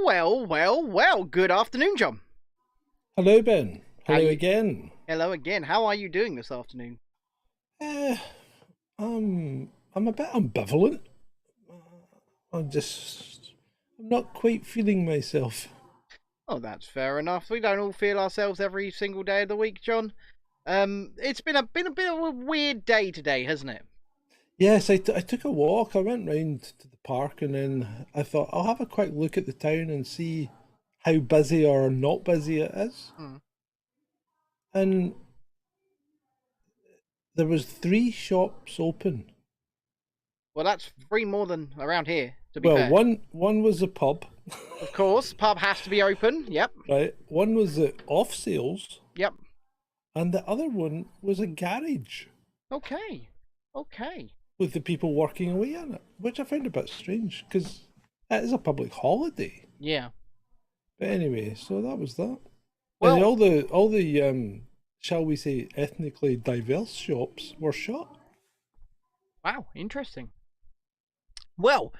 Well. Good afternoon, John. Hello, Ben. How Hello you? again. Hello again. How are you doing this afternoon? Eh, I'm a bit ambivalent. I'm not quite feeling myself. Oh, that's fair enough. We don't all feel ourselves every single day of the week, John. It's been a bit of a weird day today, hasn't it? Yes, I took a walk. I went round to the park and then I thought I'll have a quick look at the town and see how busy or not busy it is. Hmm. And there was three shops open. Well, that's three more than around here. To be Well, fair, one was a pub, of course, pub has to be open. Yep. right? One was the off sales, Yep. and the other one was a garage Okay. Okay. with the people working away in it, which I found a bit strange because it is a public holiday. Yeah. But anyway, so that was that. Well, And all the shall we say ethnically diverse shops were shut. wow, interesting. Well,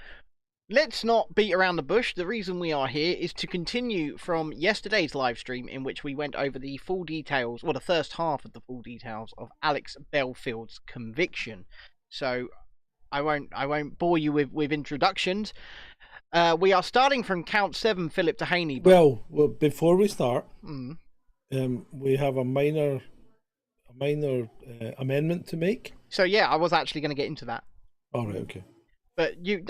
let's not beat around the bush. The reason we are here is to continue from yesterday's live stream in which we went over the full details, or the first half of the full details of Alex Belfield's conviction. So I won't bore you with introductions. We are starting from count 7, Philip Dehaney. Well, before we start, Mm. we have a minor amendment to make. So yeah, I was actually going to get into that, All right, okay. but you've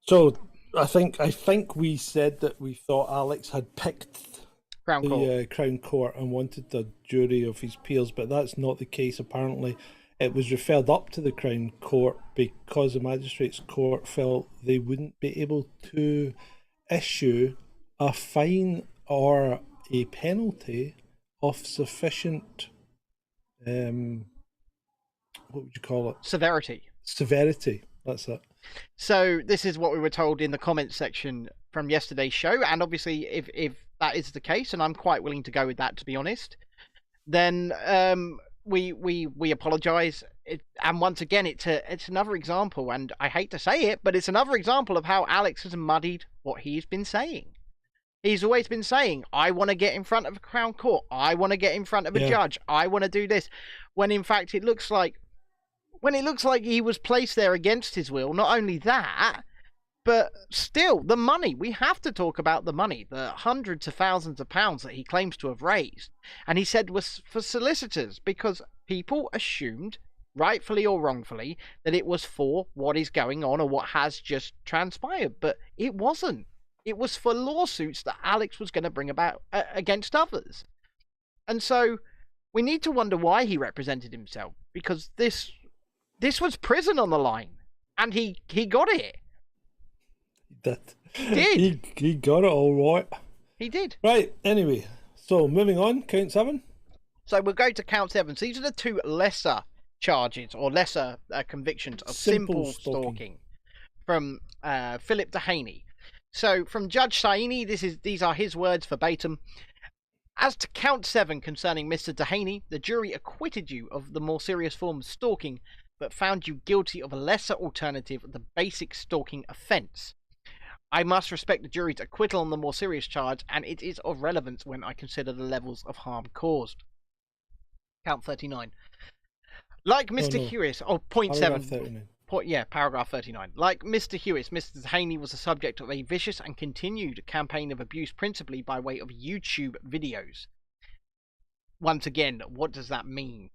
So I think we said that we thought Alex had picked Crown Court. the Crown Court and wanted a jury of his peers, but that's not the case. Apparently, it was referred up to the Crown Court because the Magistrates' Court felt they wouldn't be able to issue a fine or a penalty of sufficient, what would you call it? Severity. Severity. That's it. So this is what we were told in the comments section from yesterday's show, and obviously, if that is the case, and I'm quite willing to go with that, to be honest, then we apologise. And once again, it's another example, and I hate to say it, but it's another example of how Alex has muddied what he's been saying. He's always been saying, I want to get in front of a Crown Court, I want to get in front of a judge, I want to do this, when in fact it looks like he was placed there against his will. Not only that, but still, the money. We have to talk about the money, the hundreds of thousands of pounds that he claims to have raised. And he said was for solicitors, because people assumed, rightfully or wrongfully, that it was for what is going on or what has just transpired. But it wasn't. It was for lawsuits that Alex was going to bring about against others. And so we need to wonder why he represented himself, because this was prison on the line, and he got it. He did. He got it all right. He did. Right, anyway, so moving on, count 7. So we'll go to count 7. So these are the two lesser charges, or lesser convictions of simple stalking from Philip Dehaney. So from Judge Saini, these are his words verbatim. As to count 7 concerning Mr. Dehaney, the jury acquitted you of the more serious form of stalking, but found you guilty of a lesser alternative of the basic stalking offence. I must respect the jury's acquittal on the more serious charge, and it is of relevance when I consider the levels of harm caused. Count 39. Like Mr. Hewis, point 7. Paragraph 39. Like Mr. Hewis, Mr. Dehaney was the subject of a vicious and continued campaign of abuse, principally by way of YouTube videos. Once again, what does that mean?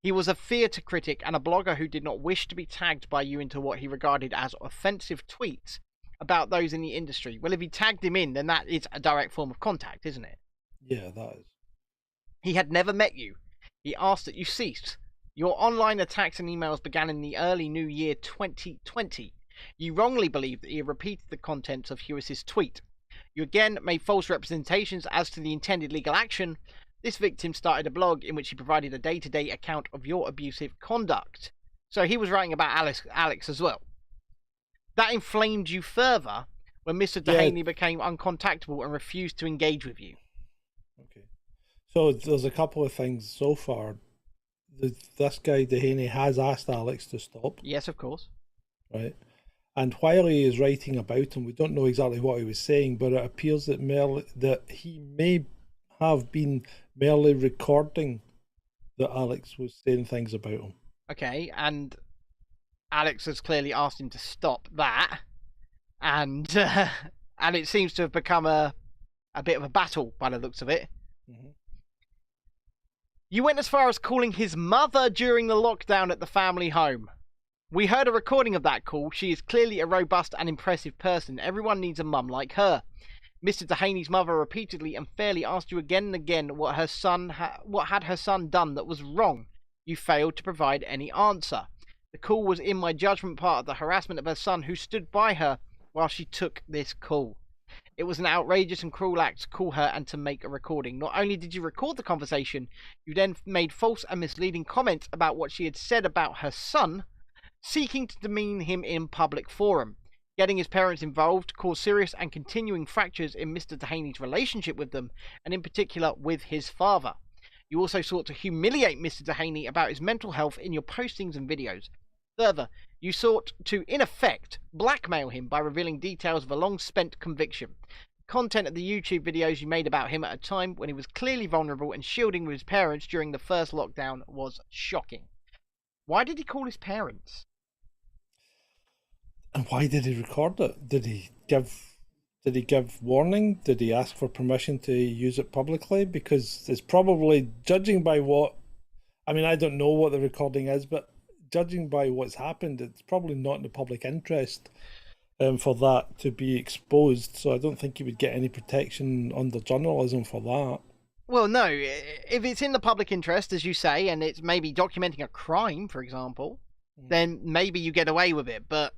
He was a theatre critic and a blogger who did not wish to be tagged by you into what he regarded as offensive tweets about those in the industry. Well, if he tagged him in, then that is a direct form of contact, isn't it? Yeah, that is. He had never met you. He asked that you cease. Your online attacks and emails began in the early new year 2020. You wrongly believed that he had repeated the contents of Hewis's tweet. You again made false representations as to the intended legal action. This victim started a blog in which he provided a day-to-day account of your abusive conduct. So he was writing about Alex as well. That inflamed you further when Mr. Dehaney became uncontactable and refused to engage with you. Okay. So there's a couple of things so far. This guy Dehaney has asked Alex to stop. Yes, of course. Right. And while he is writing about him, we don't know exactly what he was saying, but it appears that that he may have been merely recording that Alex was saying things about him. Okay, and Alex has clearly asked him to stop that, and it seems to have become a bit of a battle by the looks of it. Mm-hmm. You went as far as calling his mother during the lockdown at the family home. We heard a recording of that call. She is clearly a robust and impressive person. Everyone needs a mum like her. Mr. Dehaney's mother repeatedly and fairly asked you again and again what had her son done that was wrong. You failed to provide any answer. The call was, in my judgment, part of the harassment of her son, who stood by her while she took this call. It was an outrageous and cruel act to call her and to make a recording. Not only did you record the conversation, you then made false and misleading comments about what she had said about her son, seeking to demean him in public forum. Getting his parents involved caused serious and continuing fractures in Mr. Dehaney's relationship with them, and in particular with his father. You also sought to humiliate Mr. Dehaney about his mental health in your postings and videos. Further, you sought to, in effect, blackmail him by revealing details of a long-spent conviction. The content of the YouTube videos you made about him at a time when he was clearly vulnerable and shielding with his parents during the first lockdown was shocking. Why did he call his parents? And why did he record it? Did he give warning? Did he ask for permission to use it publicly? Because it's probably, judging by what, I mean, I don't know what the recording is, but judging by what's happened, it's probably not in the public interest for that to be exposed. So I don't think he would get any protection under journalism for that. Well, no. If it's in the public interest, as you say, and it's maybe documenting a crime, for example, then maybe you get away with it. But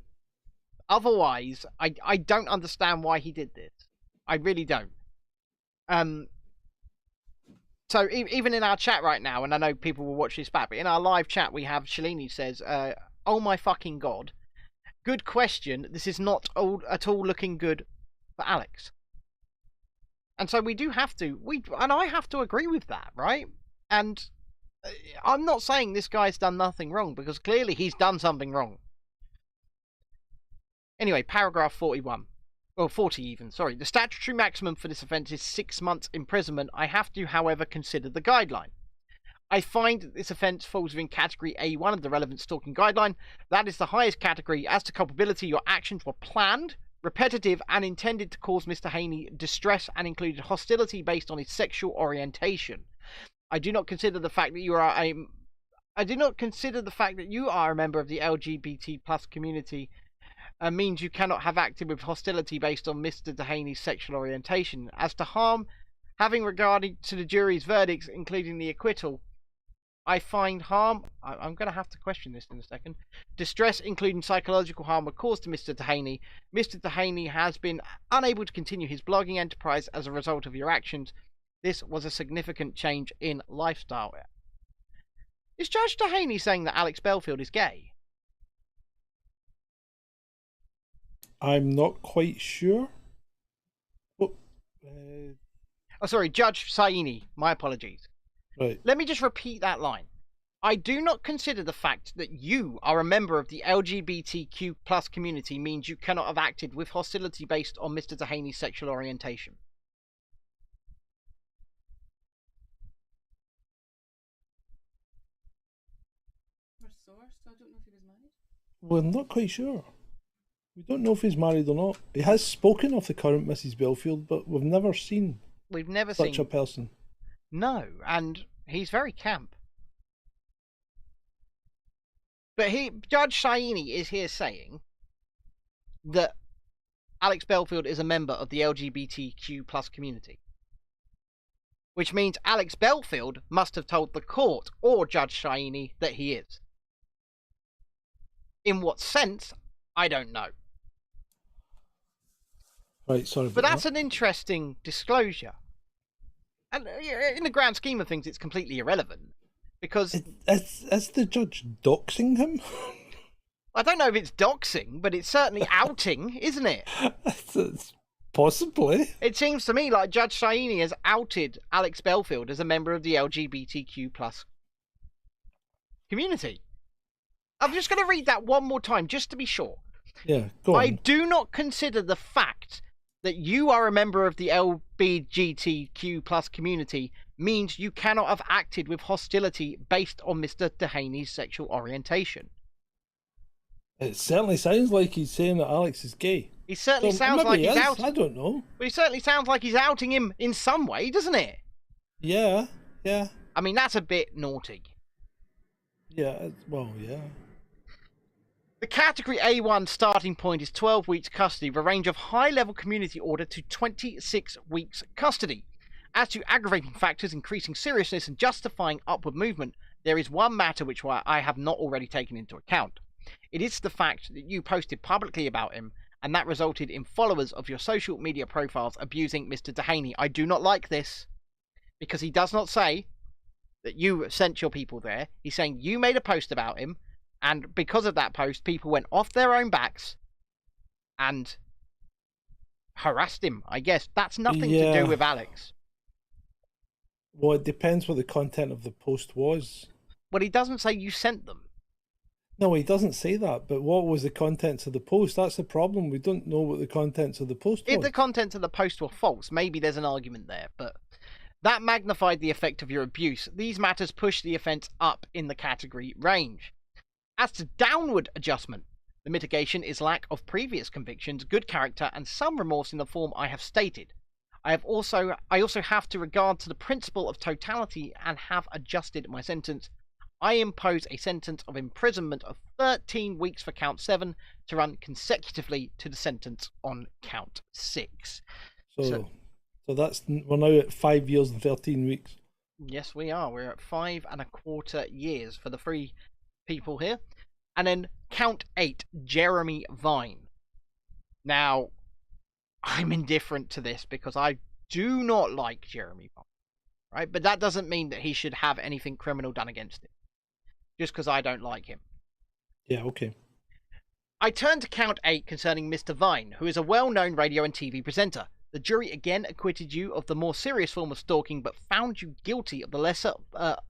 otherwise, I don't understand why he did this. I really don't. So even in our chat right now, and I know people will watch this back, but in our live chat we have Shalini says, "Oh my fucking god, good question. This is not at all looking good for Alex." And so we do have to, and I have to agree with that, right? And I'm not saying this guy's done nothing wrong, because clearly he's done something wrong. Anyway, paragraph 41. Well, 40 even, sorry. The statutory maximum for this offence is 6 months imprisonment. I have to, however, consider the guideline. I find that this offence falls within category A1 of the relevant stalking guideline. That is the highest category. As to culpability, your actions were planned, repetitive, and intended to cause Mr. Haney distress and included hostility based on his sexual orientation. I do not consider the fact that you are a member of the LGBT plus community means you cannot have acted with hostility based on Mr. Dehaney's sexual orientation. As to harm, having regard to the jury's verdicts, including the acquittal, I find harm, I'm going to have to question this in a second, distress, including psychological harm, were caused to Mr. Dehaney. Mr. Dehaney has been unable to continue his blogging enterprise as a result of your actions. This was a significant change in lifestyle. Is Judge Dehaney saying that Alex Belfield is gay? I'm not quite sure. Oh, sorry, Judge Saini. My apologies. Right. Let me just repeat that line. I do not consider the fact that you are a member of the LGBTQ plus community means you cannot have acted with hostility based on Mr. Dehaney's sexual orientation. Well, I'm not quite sure. We don't know if he's married or not. He has spoken of the current Mrs. Belfield, but we've never seen such a person. No, and he's very camp. But Judge Saini is here saying that Alex Belfield is a member of the LGBTQ plus community. Which means Alex Belfield must have told the court or Judge Saini that he is. In what sense, I don't know. Right, sorry. But that's an interesting disclosure. And in the grand scheme of things, it's completely irrelevant. Because... Is the judge doxing him? I don't know if it's doxing, but it's certainly outing, isn't it? It's possibly. It seems to me like Judge Saini has outed Alex Belfield as a member of the LGBTQ plus community. I'm just going to read that one more time, just to be sure. Yeah, go I on. do not consider the fact that you are a member of the LGBTQ plus community means you cannot have acted with hostility based on Mr. Dehaney's sexual orientation. It certainly sounds like he's saying that Alex is gay. He certainly So sounds maybe like he he's is. out. I don't know. But he certainly sounds like he's outing him in some way, doesn't it? Yeah, yeah, I mean, that's a bit naughty. yeah. Well, yeah. The category A1 starting point is 12 weeks custody, with a range of high-level community order to 26 weeks custody. As to aggravating factors increasing seriousness and justifying upward movement, there is one matter which I have not already taken into account. It is the fact that you posted publicly about him, and that resulted in followers of your social media profiles abusing Mr. Dehaney. I do not like this, because he does not say that you sent your people there. He's saying you made a post about him, and because of that post, people went off their own backs and harassed him, I guess. That's nothing to do with Alex. Well, it depends what the content of the post was. Well, he doesn't say you sent them. No, he doesn't say that, but what was the contents of the post? That's the problem. We don't know what the contents of the post was. If the contents of the post were false, maybe there's an argument there, but that magnified the effect of your abuse. These matters push the offence up in the category range. As to downward adjustment, the mitigation is lack of previous convictions, good character, and some remorse in the form I have stated. I also have to regard to the principle of totality and have adjusted my sentence. I impose a sentence of imprisonment of 13 weeks for count 7 to run consecutively to the sentence on count 6. So that's, we're now at 5 years and 13 weeks. Yes, we are. We're at 5.25 years for the 3 people here. And then count 8, Jeremy Vine. Now, I'm indifferent to this because I do not like Jeremy Vine, right? But that doesn't mean that he should have anything criminal done against him, just because I don't like him. Yeah, okay. I turn to count 8 concerning Mr. Vine, who is a well-known radio and TV presenter. The jury again acquitted you of the more serious form of stalking, but found you guilty of the lesser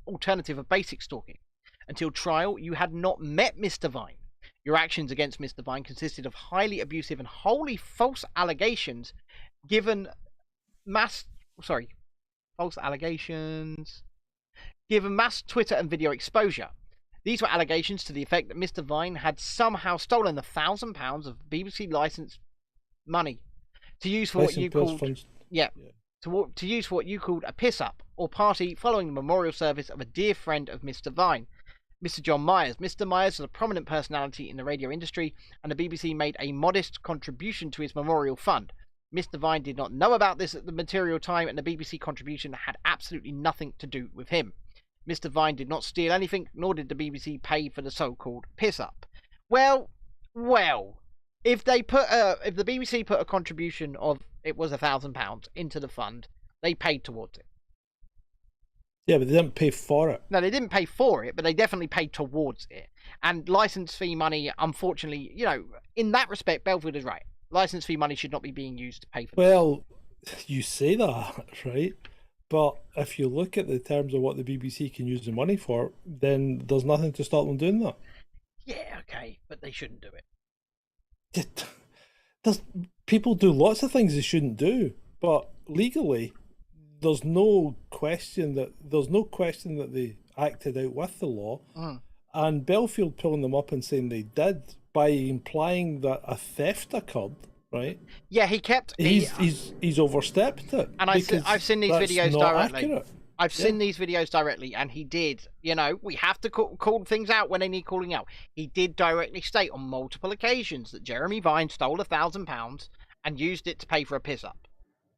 alternative of basic stalking. Until trial, you had not met Mr. Vine. Your actions against Mr. Vine consisted of highly abusive and wholly false allegations given mass Twitter and video exposure. These were allegations to the effect that Mr. Vine had somehow stolen £1,000 of BBC licensed money to use for what you called to use for what you called a piss up or party following the memorial service of a dear friend of Mr. Vine, Mr. John Myers. Mr. Myers was a prominent personality in the radio industry, and the BBC made a modest contribution to his memorial fund. Mr. Vine did not know about this at the material time, and the BBC contribution had absolutely nothing to do with him. Mr. Vine did not steal anything, nor did the BBC pay for the so-called piss-up. Well, if the BBC put a contribution of, it was £1,000 into the fund, they paid towards it. Yeah, but they didn't pay for it. No, they didn't pay for it, but they definitely paid towards it. And license fee money, unfortunately, in that respect, Belfield is right. License fee money should not be being used to pay for this. Well, you say that, right? But if you look at the terms of what the BBC can use the money for, then there's nothing to stop them doing that. Yeah, okay, but they shouldn't do it. People do lots of things they shouldn't do, but legally, there's no question that they acted out with the law. And Belfield pulling them up and saying they did by implying that a theft occurred, right? Yeah, he's overstepped it. And I've seen these videos directly. Accurate. I've seen these videos directly, and he did. We have to call things out when they need calling out. He did directly state on multiple occasions that Jeremy Vine stole £1,000 and used it to pay for a piss up.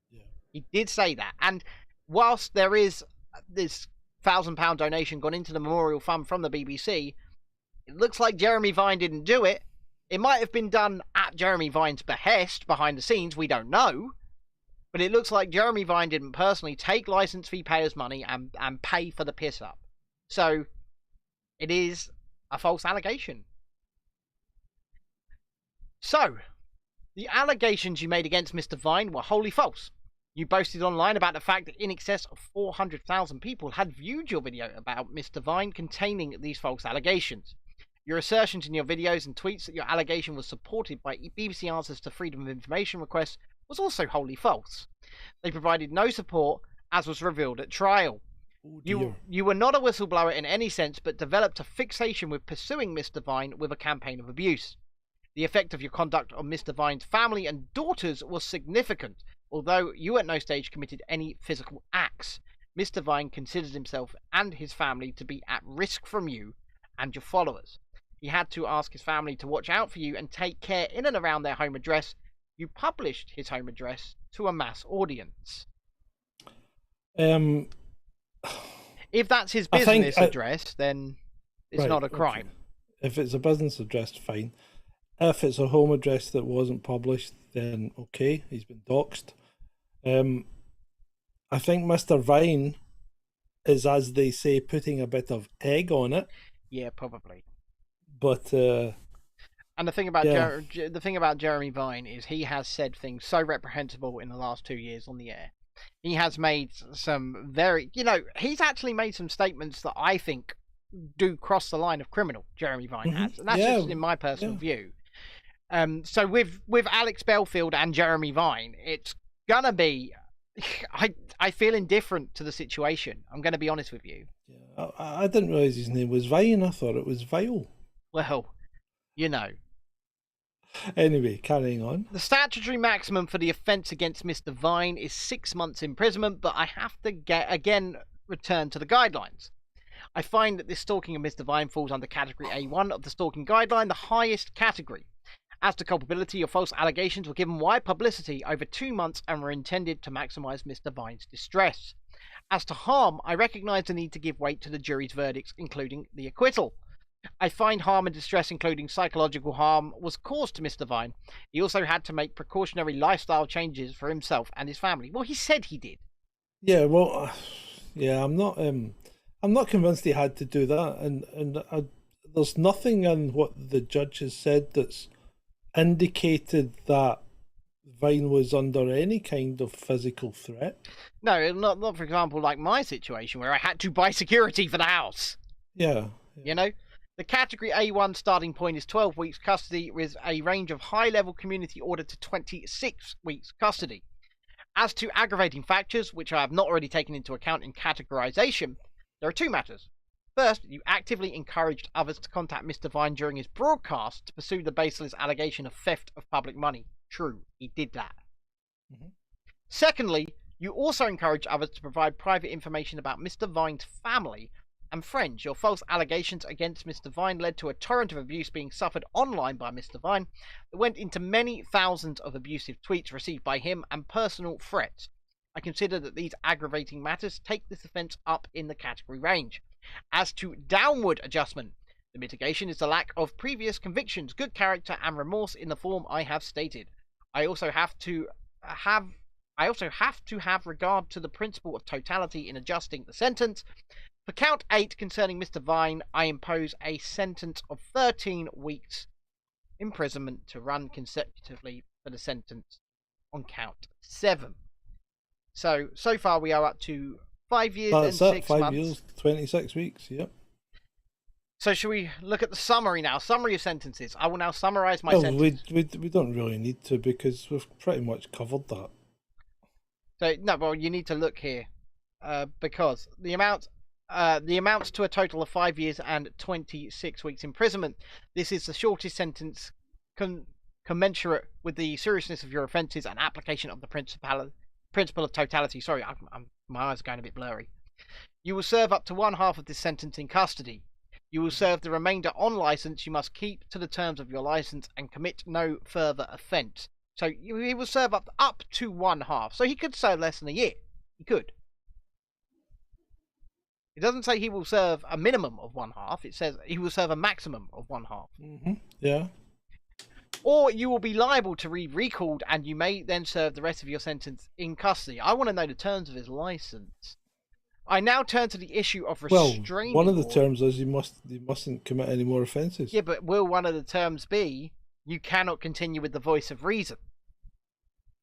Yeah. He did say that, and whilst there is this £1,000 donation gone into the memorial fund from the BBC, it looks like Jeremy Vine didn't do it. It might have been done at Jeremy Vine's behest behind the scenes. We don't know. But it looks like Jeremy Vine didn't personally take license fee payers' money and pay for the piss up. So it is a false allegation. So the allegations you made against Mr. Vine were wholly false. You boasted online about the fact that in excess of 400,000 people had viewed your video about Mr. Vine containing these false allegations. Your assertions in your videos and tweets that your allegation was supported by BBC answers to Freedom of Information requests was also wholly false. They provided no support, as was revealed at trial. Oh dear. You were not a whistleblower in any sense, but developed a fixation with pursuing Mr. Vine with a campaign of abuse. The effect of your conduct on Mr. Vine's family and daughters was significant, although you at no stage committed any physical acts. Mr. Vine considers himself and his family to be at risk from you and your followers. He had to ask his family to watch out for you and take care in and around their home address. You published his home address to a mass audience. If that's his business address, then it's not a crime. Okay. If it's a business address, fine. If it's a home address that wasn't published, then okay, he's been doxxed. I think Mr. Vine is, as they say, putting a bit of egg on it. Yeah, probably. But and the thing about Jeremy Vine is he has said things so reprehensible in the last 2 years on the air. He has made some very, he's actually made some statements that I think do cross the line of criminal. Jeremy Vine has, and that's just in my personal view. So with Alex Belfield and Jeremy Vine, it's gonna be. I feel indifferent to the situation. I'm going to be honest with you. Yeah, I didn't realise his name was Vine. I thought it was Vile. Well, Anyway, carrying on. The statutory maximum for the offence against Mr. Vine is 6 months imprisonment, but I have to return to the guidelines. I find that this stalking of Mr. Vine falls under category A1 of the stalking guideline, the highest category. As to culpability, your false allegations were given wide publicity over 2 months and were intended to maximise Mr. Vine's distress. As to harm, I recognise the need to give weight to the jury's verdicts, including the acquittal. I find harm and distress, including psychological harm, was caused to Mr. Vine. He also had to make precautionary lifestyle changes for himself and his family. Well, he said he did. Yeah, well, I'm not convinced he had to do that, and there's nothing in what the judge has said that's indicated that Vine was under any kind of physical threat. No, not for example, like my situation where I had to buy security for the house. Yeah. The category A1 starting point is 12 weeks custody with a range of high-level community order to 26 weeks custody. As to aggravating factors, which I have not already taken into account in categorization, there are 2 matters. First, you actively encouraged others to contact Mr. Vine during his broadcast to pursue the baseless allegation of theft of public money. True, he did that. Mm-hmm. Secondly, you also encouraged others to provide private information about Mr. Vine's family and friends. Your false allegations against Mr. Vine led to a torrent of abuse being suffered online by Mr. Vine that went into many thousands of abusive tweets received by him and personal threats. I consider that these aggravating matters take this offence up in the category range. As to downward adjustment, the mitigation is the lack of previous convictions, good character and remorse in the form I have stated. I also have to have regard to the principle of totality in adjusting the sentence. For count 8 concerning Mr. Vine, I impose a sentence of 13 weeks imprisonment to run consecutively for the sentence on count 7. So far we are up to 5 years and 6 months. 5 years, 26 weeks, yep. So should we look at the summary now? Summary of sentences. I will now summarise my sentence. We don't really need to, because we've pretty much covered that. So, no, well, you need to look here, because the amounts to a total of 5 years and 26 weeks imprisonment. This is the shortest sentence commensurate with the seriousness of your offences and application of the principle of totality. Sorry, my eyes are going a bit blurry. You will serve up to 1/2 of this sentence in custody. You will serve the remainder on licence. You must keep to the terms of your licence and commit no further offence. So he will serve up to 1/2. So he could serve less than a year. He could. It doesn't say he will serve a minimum of 1/2. It says he will serve a maximum of 1/2. Mm-hmm. Yeah. Or you will be liable to be recalled, and you may then serve the rest of your sentence in custody. I want to know the terms of his license. I now turn to the issue of restraining. Well, one of the terms is you mustn't commit any more offences. Yeah, but will one of the terms be you cannot continue with the voice of reason?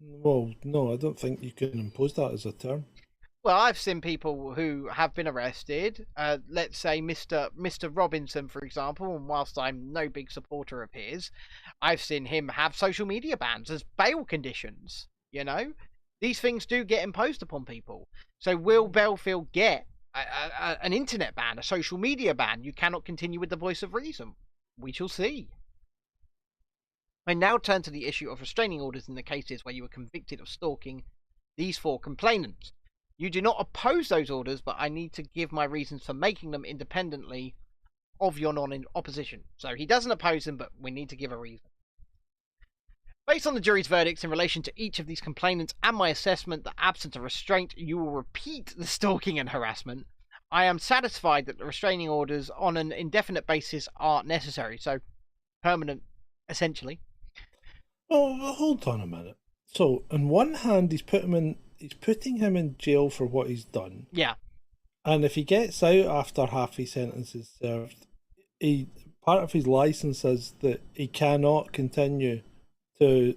Well, no, I don't think you can impose that as a term. Well, I've seen people who have been arrested. Let's say Mr. Robinson, for example. And whilst I'm no big supporter of his, I've seen him have social media bans as bail conditions. You know, these things do get imposed upon people. So will Belfield get an internet ban, a social media ban? You cannot continue with the voice of reason. We shall see. I now turn to the issue of restraining orders in the cases where you were convicted of stalking these 4 complainants. You do not oppose those orders, but I need to give my reasons for making them independently of your non-opposition. So he doesn't oppose them, but we need to give a reason. Based on the jury's verdicts in relation to each of these complainants and my assessment that absent a restraint, you will repeat the stalking and harassment, I am satisfied that the restraining orders on an indefinite basis are necessary. So permanent, essentially. Oh, hold on a minute. So, on one hand, he's putting him in jail for what he's done. Yeah. And if he gets out after half his sentence is served, part of his license is that he cannot continue to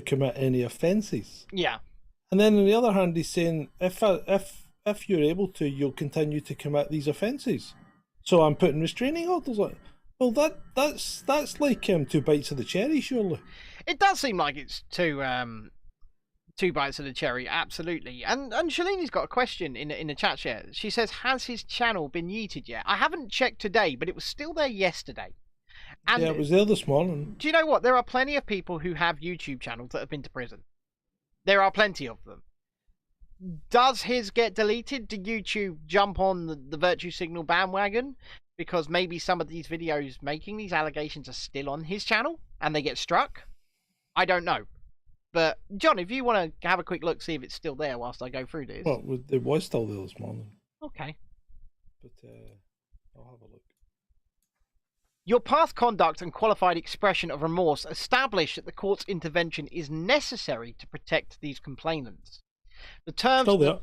commit any offences. Yeah. And then on the other hand, he's saying if you're able to, you'll continue to commit these offences. So I'm putting restraining orders on. Well, that's like 2 bites of the cherry, surely. It does seem like it's 2 bites of the cherry, absolutely. And Shalini's got a question in the chat share. She says, has his channel been yeeted yet? I haven't checked today, but it was still there yesterday. And yeah, it was there this morning. Do you know what? There are plenty of people who have YouTube channels that have been to prison. There are plenty of them. Does his get deleted? Did YouTube jump on the virtue signal bandwagon? Because maybe some of these videos making these allegations are still on his channel and they get struck? I don't know. But, John, if you want to have a quick look, see if it's still there whilst I go through this. Well, it was still there this morning. Okay. But I'll have a look. Your past conduct and qualified expression of remorse establish that the court's intervention is necessary to protect these complainants. The terms... Still there.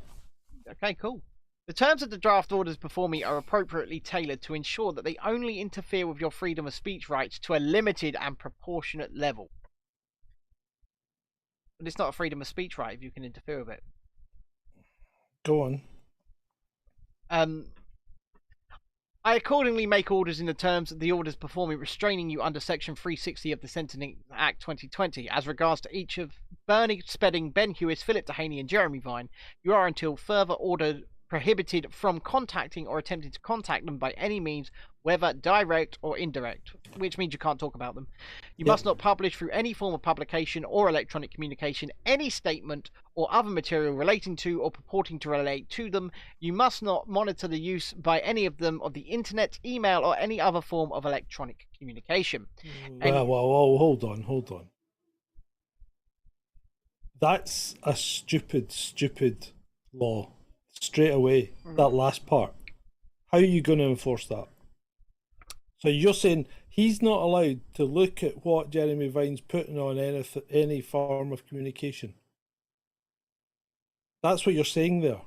Okay, cool. The terms of the draft orders before me are appropriately tailored to ensure that they only interfere with your freedom of speech rights to a limited and proportionate level. But it's not a freedom of speech right if you can interfere with it. Go on. I accordingly make orders in the terms of the orders before me restraining you under Section 360 of the Sentencing Act 2020 as regards to each of Bernie Spedding, Ben Hewis, Philip Dehaney and Jeremy Vine. You are until further ordered prohibited from contacting or attempting to contact them by any means, whether direct or indirect, which means you can't talk about them. You must not publish through any form of publication or electronic communication any statement or other material relating to or purporting to relate to them. You must not monitor the use by any of them of the internet, email, or any other form of electronic communication. Well, hold on. That's a stupid law. Straight away, that last part. How are you going to enforce that? So you're saying he's not allowed to look at what Jeremy Vine's putting on any form of communication? That's what you're saying there.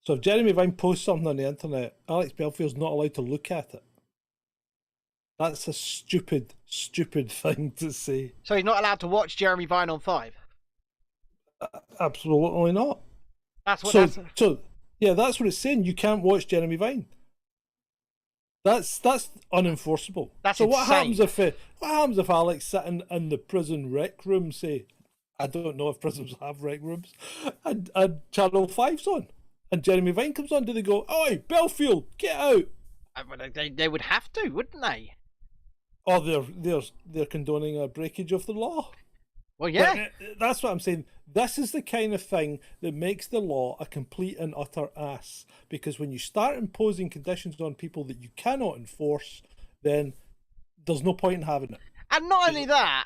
So if Jeremy Vine posts something on the internet, Alex Belfield's not allowed to look at it. That's a stupid thing to say. So he's not allowed to watch Jeremy Vine on 5? Absolutely not. That's what. So that's what it's saying. You can't watch Jeremy Vine. That's unenforceable. That's so. Insane. What happens if Alex sitting in the prison rec room, say, I don't know if prisons have rec rooms, and Channel 5's on, and Jeremy Vine comes on? Do they go, "Oi, Belfield, get out"? They would have to, wouldn't they? Or they're condoning a breakage of the law. Well, yeah. But that's what I'm saying. This is the kind of thing that makes the law a complete and utter ass. Because when you start imposing conditions on people that you cannot enforce, then there's no point in having it. And not only that,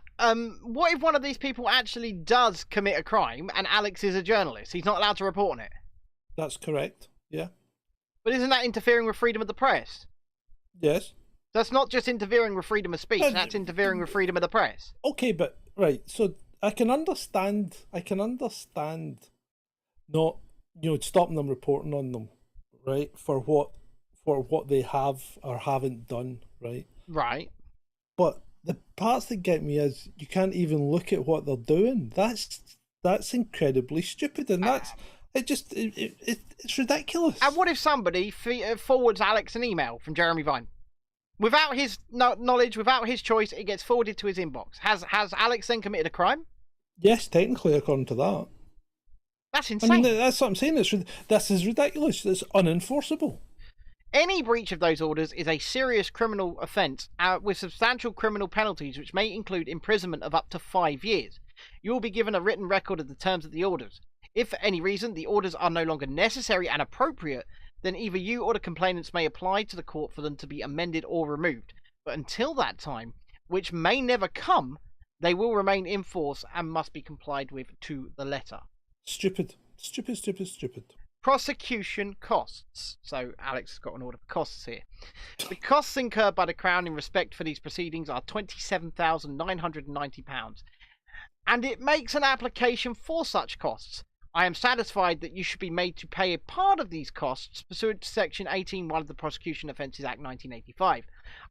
what if one of these people actually does commit a crime and Alex is a journalist? He's not allowed to report on it. That's correct, yeah. But isn't that interfering with freedom of the press? Yes. That's not just interfering with freedom of speech, that's interfering with freedom of the press. Okay, but, right, so I can understand not, stopping them reporting on them, right, for what they have or haven't done, right? Right. But the parts that get me is you can't even look at what they're doing. That's That's incredibly stupid, and it's ridiculous. And what if somebody forwards Alex an email from Jeremy Vine? Without his knowledge, without his choice, it gets forwarded to his inbox. Has Alex then committed a crime? Yes, technically, according to that. That's insane. I mean, that's what I'm saying. This is ridiculous. It's unenforceable. Any breach of those orders is a serious criminal offence with substantial criminal penalties, which may include imprisonment of up to 5 years. You will be given a written record of the terms of the orders. If for any reason the orders are no longer necessary and appropriate, then either you or the complainants may apply to the court for them to be amended or removed. But until that time, which may never come, they will remain in force and must be complied with to the letter. Stupid. Prosecution costs. So Alex has got an order for costs here. The costs incurred by the Crown in respect for these proceedings are £27,990, and it makes an application for such costs. I am satisfied that you should be made to pay a part of these costs pursuant to Section 18(1) of the Prosecution Offences Act 1985.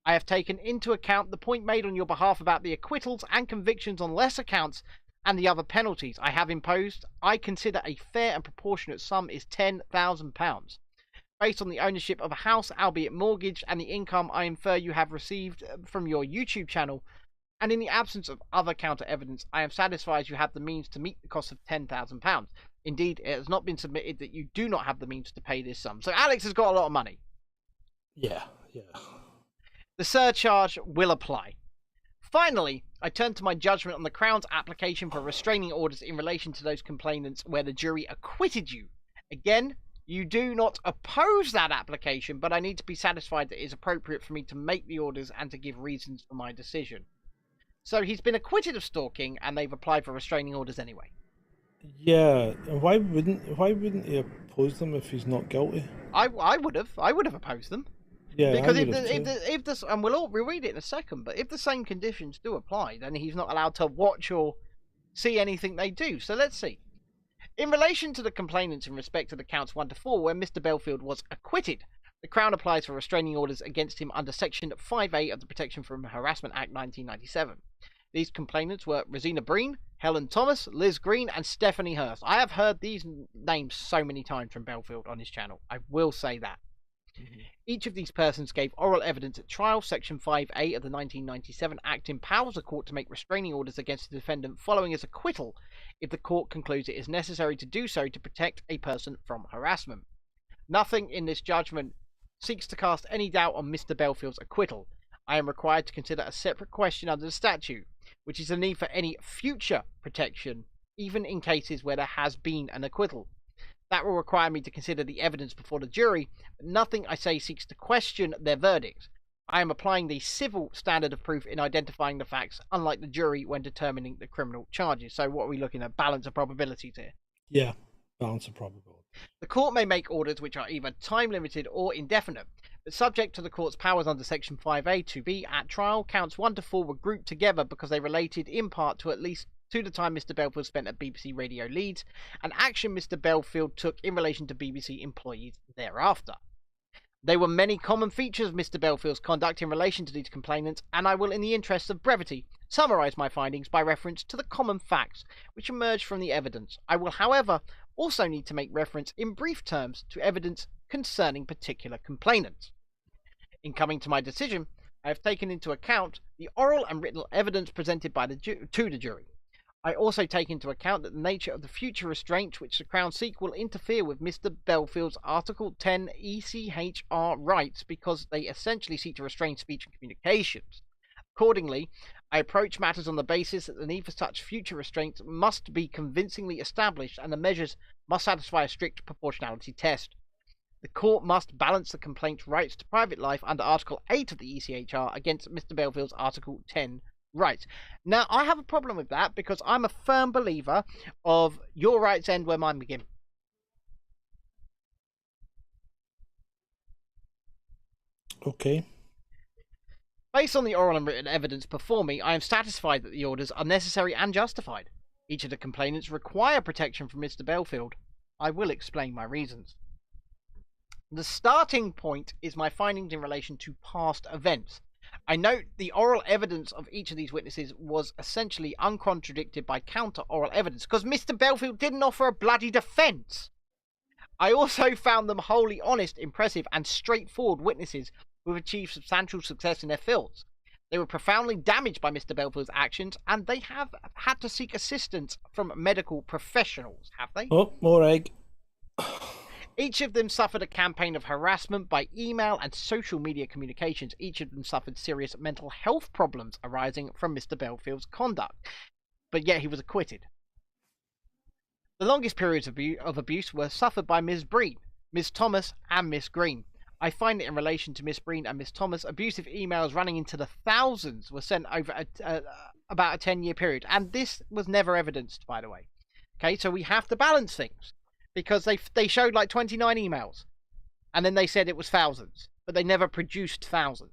I have taken into account the point made on your behalf about the acquittals and convictions on lesser counts and the other penalties I have imposed. I consider a fair and proportionate sum is £10,000. Based on the ownership of a house, albeit mortgaged, and the income I infer you have received from your YouTube channel, and in the absence of other counter evidence, I am satisfied you have the means to meet the cost of £10,000. Indeed, it has not been submitted that you do not have the means to pay this sum. So Alex has got a lot of money. Yeah. The surcharge will apply. Finally, I turn to my judgment on the Crown's application for restraining orders in relation to those complainants where the jury acquitted you. Again, you do not oppose that application, but I need to be satisfied that it is appropriate for me to make the orders and to give reasons for my decision. So he's been acquitted of stalking, and they've applied for restraining orders anyway. Yeah, and why wouldn't he oppose them if he's not guilty? I would have opposed them. Yeah, because if this, and we'll read it in a second, but if the same conditions do apply, then he's not allowed to watch or see anything they do. So let's see. In relation to the complainants in respect to the counts 1 to 4, where Mr. Belfield was acquitted, the Crown applies for restraining orders against him under Section 5A of the Protection from Harassment Act 1997. These complainants were Rosina Breen, Helen Thomas, Liz Green, and Stephanie Hurst. I have heard these names so many times from Belfield on his channel. I will say that. Mm-hmm. Each of these persons gave oral evidence at trial. Section 5A of the 1997 Act empowers a court to make restraining orders against the defendant following his acquittal if the court concludes it is necessary to do so to protect a person from harassment. Nothing in this judgment seeks to cast any doubt on Mr. Belfield's acquittal. I am required to consider a separate question under the statute, which is the need for any future protection, even in cases where there has been an acquittal. That will require me to consider the evidence before the jury, but nothing I say seeks to question their verdicts. I am applying the civil standard of proof in identifying the facts, unlike the jury when determining the criminal charges. So what are we looking at? Balance of probabilities here. Yeah, balance of probability. The court may make orders which are either time-limited or indefinite, but subject to the court's powers under Section 5A to be at trial. Counts 1 to 4 were grouped together because they related in part to at least to the time Mr. Belfield spent at BBC Radio Leeds, and action Mr. Belfield took in relation to BBC employees thereafter. There were many common features of Mr. Belfield's conduct in relation to these complainants, and I will, in the interests of brevity, summarise my findings by reference to the common facts which emerged from the evidence. I will, however, also need to make reference in brief terms to evidence concerning particular complainants. In coming to my decision, I have taken into account the oral and written evidence presented by to the jury. I also take into account that the nature of the future restraints which the Crown seek will interfere with Mr. Belfield's Article 10 ECHR rights, because they essentially seek to restrain speech and communications. Accordingly, I approach matters on the basis that the need for such future restraints must be convincingly established, and the measures must satisfy a strict proportionality test. The court must balance the complaint's rights to private life under Article 8 of the ECHR against Mr. Belfield's Article 10 rights. Now, I have a problem with that because I'm a firm believer of your rights end where mine begin. Okay. Based on the oral and written evidence before me, I am satisfied that the orders are necessary and justified. Each of the complainants require protection from Mr. Belfield. I will explain my reasons. The starting point is my findings in relation to past events. I note the oral evidence of each of these witnesses was essentially uncontradicted by counter-oral evidence, because Mr. Belfield didn't offer a bloody defence. I also found them wholly honest, impressive, and straightforward witnesses who have achieved substantial success in their fields. They were profoundly damaged by Mr. Belfield's actions, and they have had to seek assistance from medical professionals, have they? Oh, more egg. Each of them suffered a campaign of harassment by email and social media communications. Each of them suffered serious mental health problems arising from Mr. Belfield's conduct, but yet he was acquitted. The longest periods of abuse were suffered by Ms. Breen, Ms. Thomas, and Miss Green. I find that in relation to Miss Breen and Miss Thomas, abusive emails running into the thousands were sent over about a 10-year period, and this was never evidenced, by the way. Okay, so we have to balance things, because they showed like 29 emails, and then they said it was thousands, but they never produced thousands.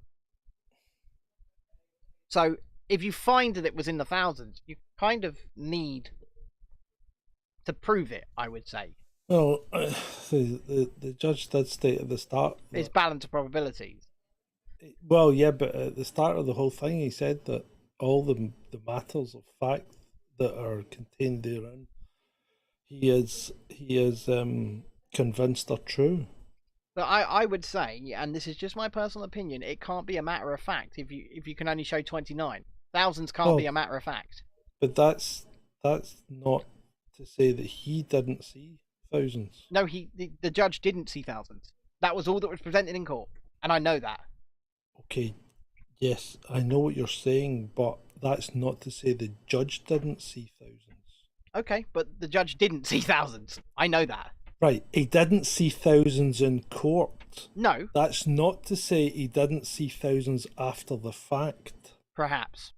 So if you find that it was in the thousands, you kind of need to prove it, I would say. Well, the judge did state at the start. It's balance of probabilities. Well, yeah, but at the start of the whole thing, he said that all the matters of fact that are contained therein, he is convinced are true. But I would say, and this is just my personal opinion, it can't be a matter of fact if you can only show 29. Thousands can't be a matter of fact. But that's not to say that he didn't see thousands. No, the judge didn't see thousands. That was all that was presented in court, and I know that. Okay, yes, I know what you're saying, but that's not to say the judge didn't see thousands. Okay, but the judge didn't see thousands. I know that. Right, he didn't see thousands in court. No. That's not to say he didn't see thousands after the fact. Perhaps.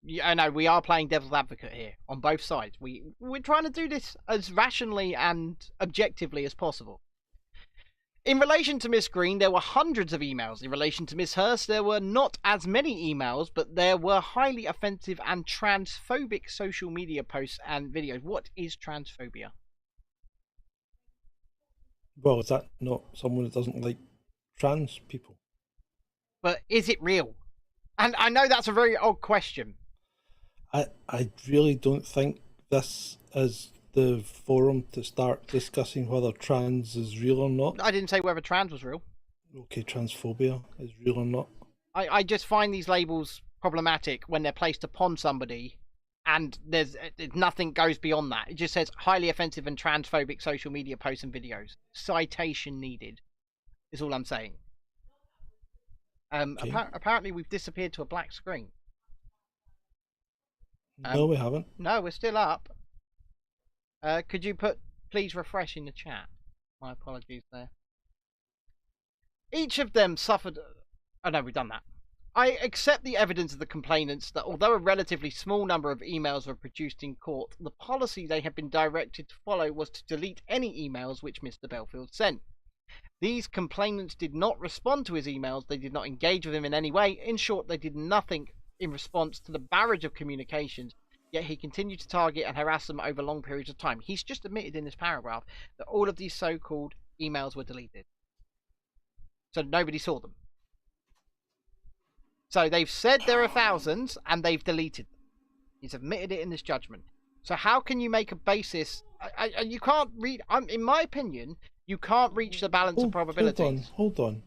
Yeah, I know, we are playing devil's advocate here on both sides. We're trying to do this as rationally and objectively as possible. In relation to Miss Green, there were hundreds of emails. In relation to Miss Hurst, there were not as many emails, but there were highly offensive and transphobic social media posts and videos. What is transphobia? Well, is that not someone that doesn't like trans people? But is it real? And I know that's a very odd question. I really don't think this is the forum to start discussing whether trans is real or not. I didn't say whether trans was real. Okay, transphobia is real or not. I just find these labels problematic when they're placed upon somebody and there's nothing goes beyond that. It just says highly offensive and transphobic social media posts and videos. Citation needed is all I'm saying. Okay. Apparently we've disappeared to a black screen. No, we haven't. No, we're still up. Could you please refresh in the chat? My apologies there. Each of them suffered... Oh no, we've done that. I accept the evidence of the complainants that although a relatively small number of emails were produced in court, the policy they had been directed to follow was to delete any emails which Mr. Belfield sent. These complainants did not respond to his emails, they did not engage with him in any way. In short, they did nothing in response to the barrage of communications, yet he continued to target and harass them over long periods of time. He's just admitted in this paragraph that all of these so-called emails were deleted. So nobody saw them. So they've said there are thousands and they've deleted them. He's admitted it in this judgment. So how can you make a basis? You can't read, in my opinion, you can't reach the balance of probabilities. Hold on.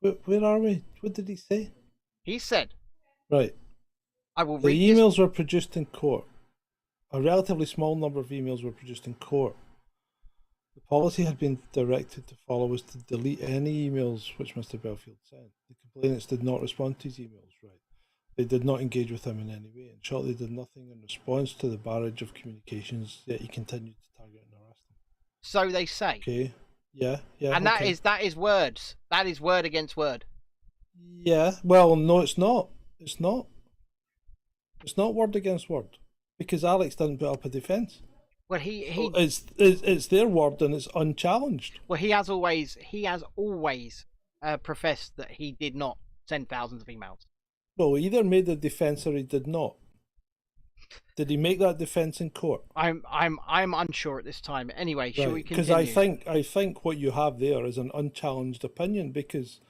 Where are we? What did he say? He said, right. I will read the emails were produced in court. A relatively small number of emails were produced in court. The policy had been directed to follow was to delete any emails which Mr. Belfield sent. The complainants did not respond to his emails, right? They did not engage with him in any way. In short, they did nothing in response to the barrage of communications, yet he continued to target and harass them. So they say. Okay. Yeah. And okay. that is words. That is word against word. Yeah. Well, no, it's not. It's not. It's not word against word, because Alex didn't put up a defence. Well, he it's their word and it's unchallenged. Well, he has always professed that he did not send thousands of emails. Well, he either made the defence or he did not. Did he make that defence in court? I'm unsure at this time. Anyway, shall we continue? Because I think what you have there is an unchallenged opinion, because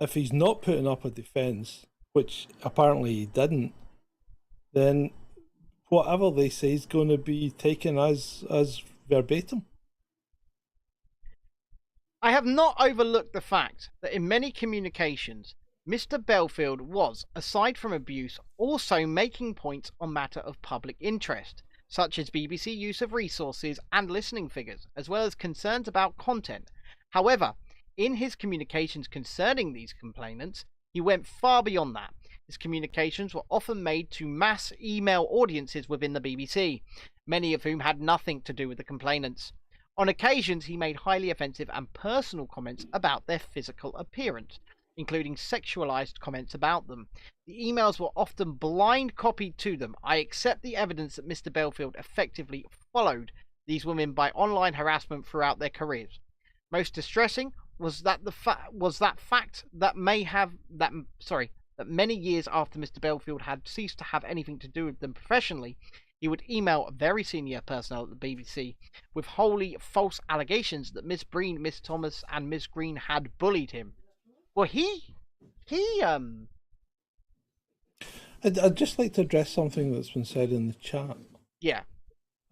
if he's not putting up a defence, which apparently he didn't, then whatever they say is going to be taken as verbatim. I have not overlooked the fact that in many communications, Mr. Belfield was, aside from abuse, also making points on matter of public interest, such as BBC use of resources and listening figures, as well as concerns about content. However, in his communications concerning these complainants, he went far beyond that. His communications were often made to mass email audiences within the BBC, many of whom had nothing to do with the complainants. On occasions, he made highly offensive and personal comments about their physical appearance, including sexualized comments about them. The emails were often blind copied to them. I accept the evidence that Mr. Belfield effectively followed these women by online harassment throughout their careers. Most distressing was that that many years after Mr. Belfield had ceased to have anything to do with them professionally, he would email very senior personnel at the BBC with wholly false allegations that Miss Breen, Miss Thomas, and Miss Green had bullied him. Well, I'd just like to address something that's been said in the chat. Yeah.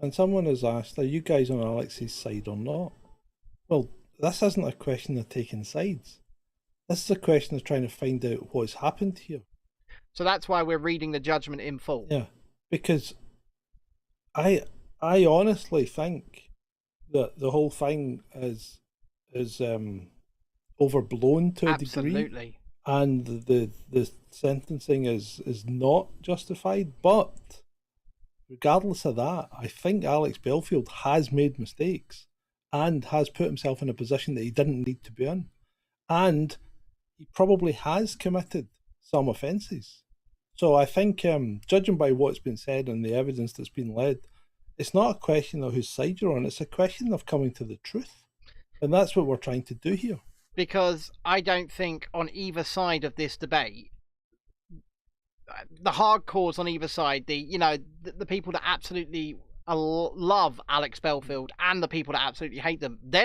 And someone has asked, are you guys on Alex's side or not? Well, this isn't a question of taking sides. This is a question of trying to find out what's happened here. So that's why we're reading the judgment in full. Yeah, because I honestly think that the whole thing is overblown to a degree. Absolutely. And the sentencing is not justified. But regardless of that, I think Alex Belfield has made mistakes and has put himself in a position that he didn't need to be in. And he probably has committed some offences. So I think, judging by what's been said and the evidence that's been led, it's not a question of whose side you're on, it's a question of coming to the truth. And that's what we're trying to do here. Because I don't think on either side of this debate, the hardcores on either side, the people that absolutely love Alex Belfield and the people that absolutely hate them, they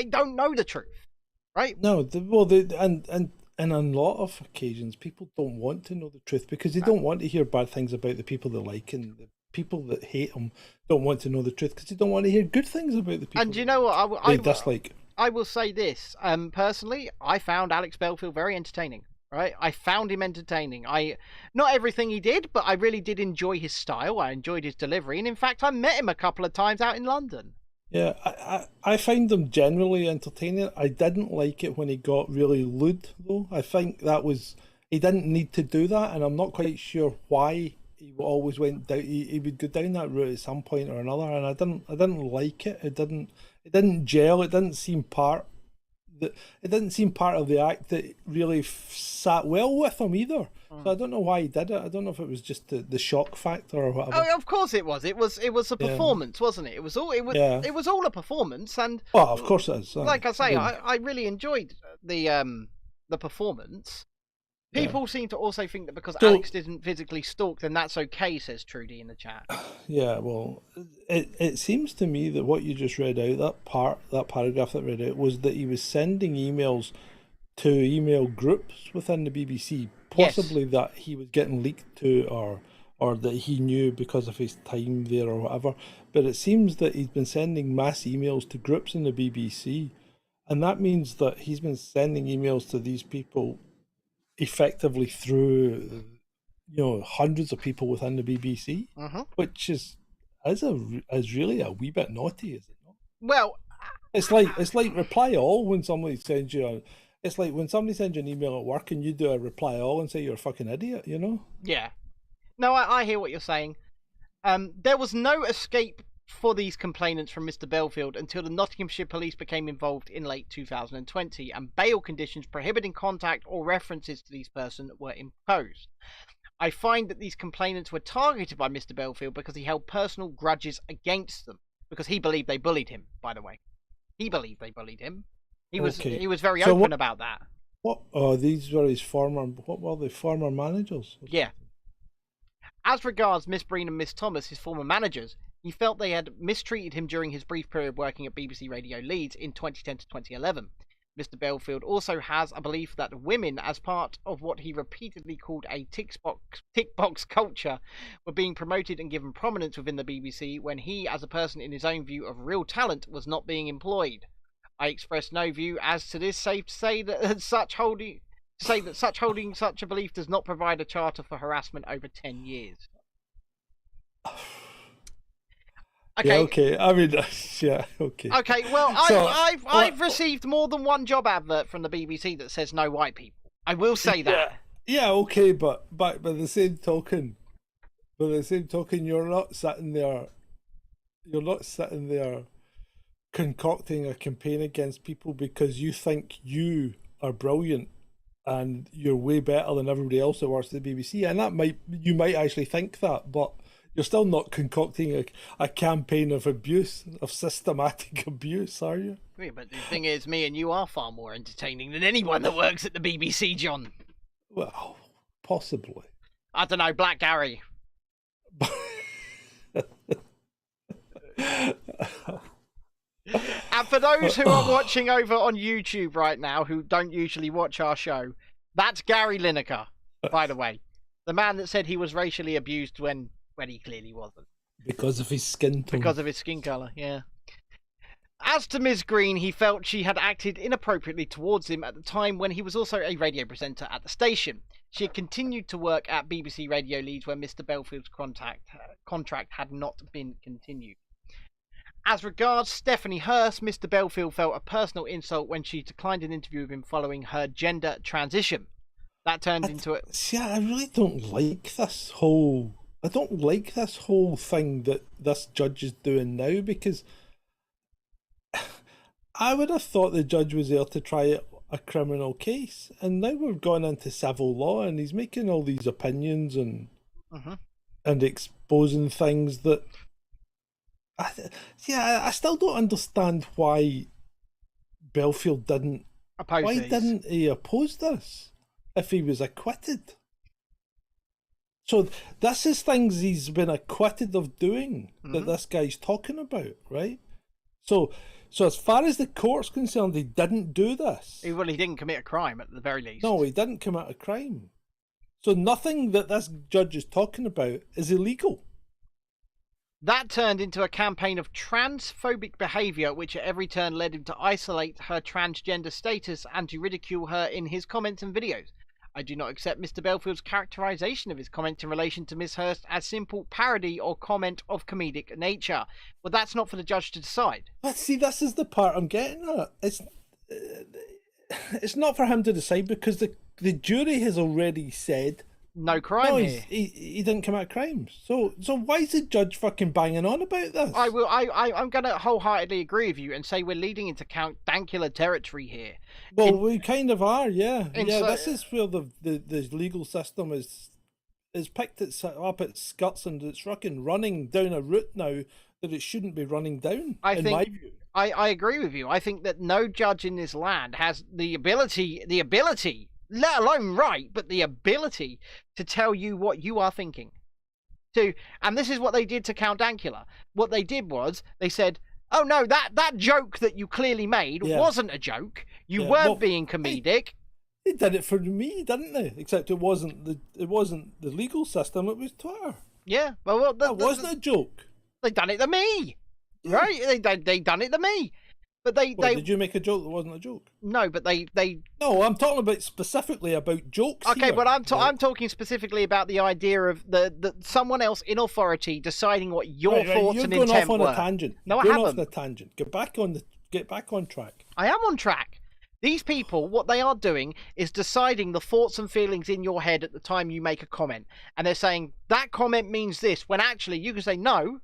don't know the truth, right? No, and on a lot of occasions, people don't want to know the truth because they don't want to hear bad things about the people they like, and the people that hate them don't want to know the truth because they don't want to hear good things about the people. And you know what? I dislike. I will say this. Personally, I found Alex Belfield very entertaining. Right? I found him entertaining. Not everything he did, but I really did enjoy his style. I enjoyed his delivery, and in fact, I met him a couple of times out in London. Yeah, I find him generally entertaining. I didn't like it when he got really lewd, though. I think he didn't need to do that, and I'm not quite sure why he always went down. He would go down that route at some point or another, and I didn't like it. It didn't gel. It didn't seem part of the act that really sat well with him either. So I don't know why he did it. I don't know if it was just the shock factor or whatever. Oh, of course it was. It was a performance, wasn't it? It was all a performance, and well, of course it is. Like I say, I really enjoyed the performance. People seem to also think that because Alex didn't physically stalk, then that's okay, says Trudy in the chat. Yeah, well, it seems to me that what you just read out, that paragraph that read out, was that he was sending emails to email groups within the BBC, possibly that he was getting leaked to or that he knew because of his time there or whatever. But it seems that he's been sending mass emails to groups in the BBC, and that means that he's been sending emails to these people effectively through hundreds of people within the BBC, which is really a wee bit naughty, is it not? Well, it's like reply all when somebody sends you it's like when somebody sends you an email at work and you do a reply all and say you're a fucking idiot, you know? Yeah. No, I hear what you're saying. There was no escape for these complainants from Mr. Belfield until the Nottinghamshire Police became involved in late 2020 and bail conditions prohibiting contact or references to these persons were imposed. I find that these complainants were targeted by Mr. Belfield because he held personal grudges against them, because he believed they bullied him, by the way. He believed they bullied him. He was very open about that. What? Oh, these were his former managers? Yeah. As regards Miss Breen and Miss Thomas, his former managers, he felt they had mistreated him during his brief period working at BBC Radio Leeds in 2010 to 2011. Mr. Belfield also has a belief that women, as part of what he repeatedly called a tick box culture, were being promoted and given prominence within the BBC when he, as a person in his own view of real talent, was not being employed. I express no view as to this, save to say that such holding such a belief does not provide a charter for harassment over 10 years. Okay. Yeah, okay. I mean, yeah, okay. Okay, well, I've received more than one job advert from the BBC that says no white people. I will say that. Yeah, okay, but by the same token, you're not sitting there concocting a campaign against people because you think you are brilliant and you're way better than everybody else that works at the BBC, and you might actually think that, but you're still not concocting a campaign of abuse, of systematic abuse, are you? Yeah, but the thing is, me and you are far more entertaining than anyone that works at the BBC, John. Well, possibly. I don't know, Black Gary. And for those who are watching over on YouTube right now, who don't usually watch our show, that's Gary Lineker, by the way. The man that said he was racially abused when he clearly wasn't. Because of his skin tone. Because of his skin colour, yeah. As to Ms. Green, he felt she had acted inappropriately towards him at the time when he was also a radio presenter at the station. She had continued to work at BBC Radio Leeds when Mr. Belfield's contract had not been continued. As regards Stephanie Hurst, Mr. Belfield felt a personal insult when she declined an interview with him following her gender transition. That turned into it. See, I really don't like this whole... I don't like this whole thing that this judge is doing now, because I would have thought the judge was there to try a criminal case, and now we've gone into civil law and he's making all these opinions and exposing things that... I still don't understand why Belfield didn't... didn't he oppose this if he was acquitted? So this is things he's been acquitted of doing that this guy's talking about, right? So as far as the court's concerned, he didn't do this. Well, he didn't commit a crime at the very least. No, he didn't commit a crime. So nothing that this judge is talking about is illegal. That turned into a campaign of transphobic behaviour, which at every turn led him to isolate her transgender status and to ridicule her in his comments and videos. I do not accept Mr. Belfield's characterisation of his comment in relation to Miss Hurst as simple parody or comment of comedic nature. But that's not for the judge to decide. But see, this is the part I'm getting at. It's not for him to decide, because the jury has already said no crime here. He didn't commit crimes. So why is the judge fucking banging on about this? I'm going to wholeheartedly agree with you and say we're leading into Count Dankula territory here. We kind of are, yeah. This is where the legal system is picked up its skirts, and it's fucking running down a route now that it shouldn't be running down, my view. I agree with you. I think that no judge in this land has the ability, let alone right, but the ability to tell you what you are thinking. And this is what they did to Count Dankula. What they did was they said, "Oh no, that joke that you clearly made wasn't a joke. You weren't being comedic." They did it for me, didn't they? Except it wasn't the legal system. It was Twitter. Yeah, well, that wasn't a joke. They done it to me, right? They done it to me. But did you make a joke that wasn't a joke? No, but they. No, I'm talking about specifically about jokes. Okay, here. but I'm talking specifically about the idea of the someone else in authority deciding what your thoughts and intent were. You're going off on a tangent. No, I haven't. Off on a tangent. Get back on track. I am on track. These people, what they are doing is deciding the thoughts and feelings in your head at the time you make a comment, and they're saying that comment means this, when actually you can say, no,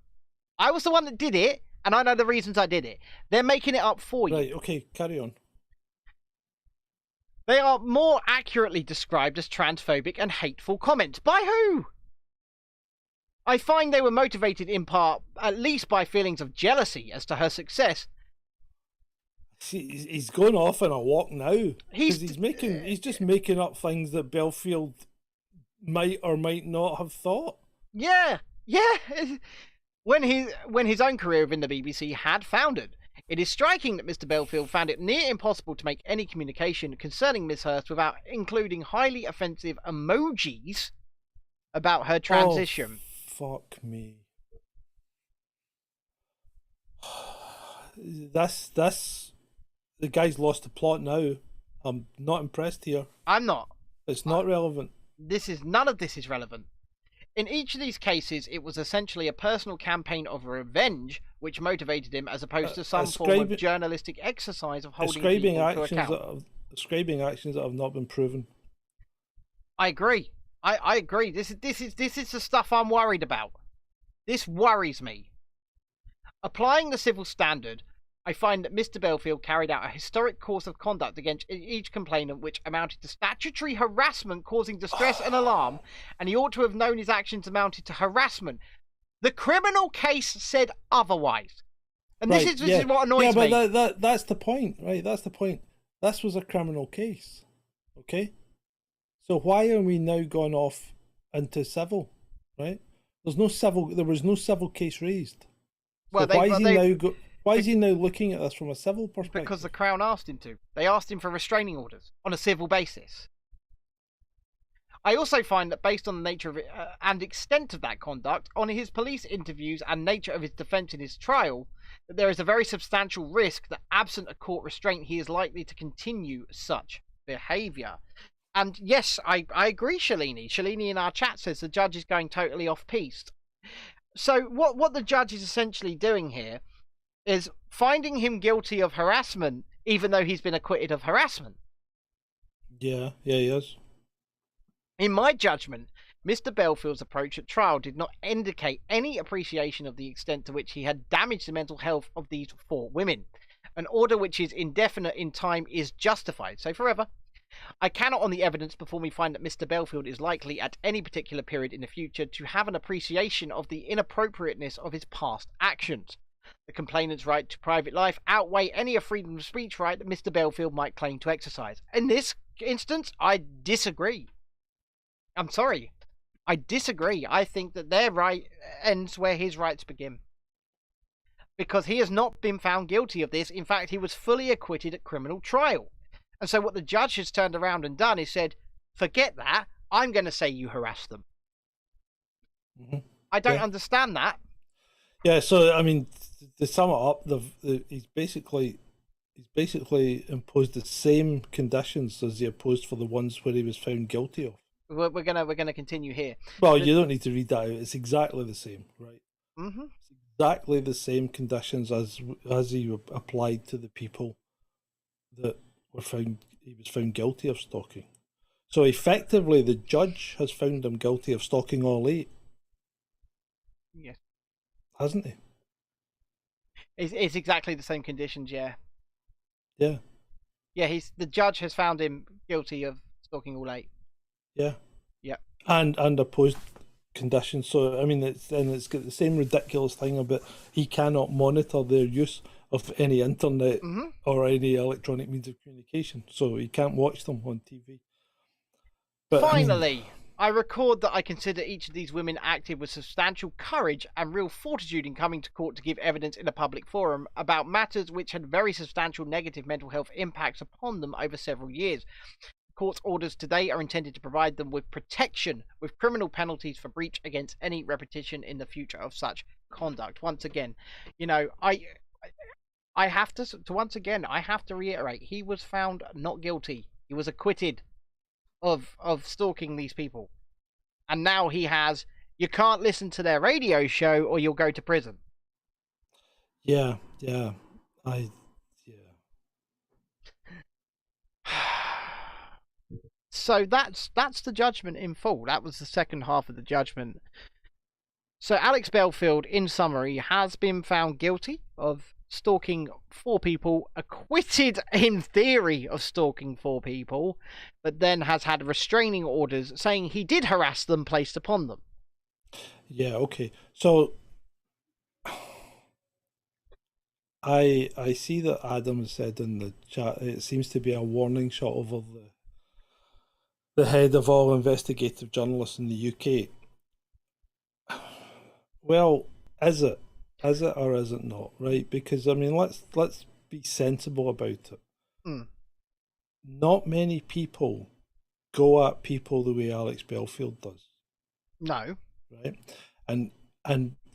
I was the one that did it. And I know the reasons I did it. They're making it up for you. Right, okay, carry on. They are more accurately described as transphobic and hateful comments. By who? I find they were motivated in part, at least by feelings of jealousy as to her success. See, he's going off on a walk now. He's just making up things that Belfield might or might not have thought. Yeah. When his own career within the BBC had foundered. It is striking that Mr. Belfield found it near impossible to make any communication concerning Miss Hurst without including highly offensive emojis about her transition. Oh, fuck me. That's the guy's lost the plot now. I'm not impressed here. I'm not. It's not relevant. None of this is relevant. In each of these cases, it was essentially a personal campaign of revenge which motivated him, as opposed to some form of journalistic exercise of holding people to account. Ascribing actions that have not been proven. I agree. I agree. This is the stuff I'm worried about. This worries me. Applying the civil standard, I find that Mr. Belfield carried out a historic course of conduct against each complainant which amounted to statutory harassment causing distress and alarm, and he ought to have known his actions amounted to harassment. The criminal case said otherwise. And right, this is what annoys me. Yeah, but that's the point, right? That's the point. This was a criminal case, okay? So why are we now gone off into civil, right? There was no civil case raised. So well, why is he now looking at this from a civil perspective? Because the Crown asked him to. They asked him for restraining orders on a civil basis. I also find that based on the nature of it and extent of that conduct, on his police interviews and nature of his defence in his trial, that there is a very substantial risk that absent a court restraint he is likely to continue such behaviour. And yes, I agree, Shalini. Shalini in our chat says the judge is going totally off-piste. So what the judge is essentially doing here is finding him guilty of harassment, even though he's been acquitted of harassment. Yeah, he is. In my judgment, Mr. Belfield's approach at trial did not indicate any appreciation of the extent to which he had damaged the mental health of these 4 women. An order which is indefinite in time is justified, so forever. I cannot, on the evidence before me, find that Mr. Belfield is likely at any particular period in the future to have an appreciation of the inappropriateness of his past actions. The complainant's right to private life outweigh any freedom of speech right that Mr. Belfield might claim to exercise. In this instance, I disagree. I'm sorry. I disagree. I think that their right ends where his rights begin. Because he has not been found guilty of this. In fact, he was fully acquitted at criminal trial. And so what the judge has turned around and done is said, forget that, I'm going to say you harassed them. Mm-hmm. I don't understand that. Yeah, so, I mean, to sum it up, he's basically imposed the same conditions as he imposed for the ones where he was found guilty of. We're gonna continue here. Well, you don't need to read that out. It's exactly the same, right? Mm-hmm. It's exactly the same conditions as he applied to the people that he was found guilty of stalking. So effectively, the judge has found him guilty of stalking all 8. Yes. Hasn't he? It's exactly the same conditions, yeah. Yeah. Yeah, the judge has found him guilty of stalking all 8. Yeah. Yeah. And opposed conditions. So I mean, it's got the same ridiculous thing about he cannot monitor their use of any internet mm-hmm. or any electronic means of communication. So he can't watch them on TV. But finally, I record that I consider each of these women acted with substantial courage and real fortitude in coming to court to give evidence in a public forum about matters which had very substantial negative mental health impacts upon them over several years. The court's orders today are intended to provide them with protection, with criminal penalties for breach against any repetition in the future of such conduct. Once again, I have to reiterate, he was found not guilty. He was acquitted of stalking these people. And now he has, you can't listen to their radio show or you'll go to prison. Yeah. So that's the judgment in full. That was the second half of the judgment. So Alex Belfield, in summary, has been found guilty of stalking 4 people, acquitted in theory of stalking 4 people, but then has had restraining orders saying he did harass them placed upon them. Yeah, okay. So I see that Adam said in the chat it seems to be a warning shot over the head of all investigative journalists in the UK. Well, is it? Is it or is it not? Right? Because I mean, let's be sensible about it. Mm. Not many people go at people the way Alex Belfield does. No. Right? And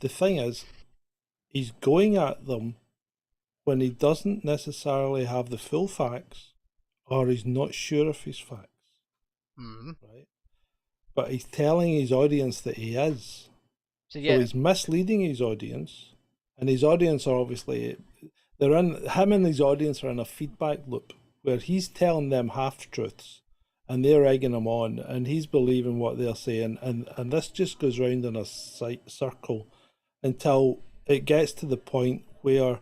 the thing is, he's going at them when he doesn't necessarily have the full facts, or he's not sure of his facts. Mm. Right? But he's telling his audience that he is. So he's misleading his audience, and his audience are obviously him and his audience are in a feedback loop where he's telling them half truths, and they're egging him on, and he's believing what they're saying, and this just goes round in a circle until it gets to the point where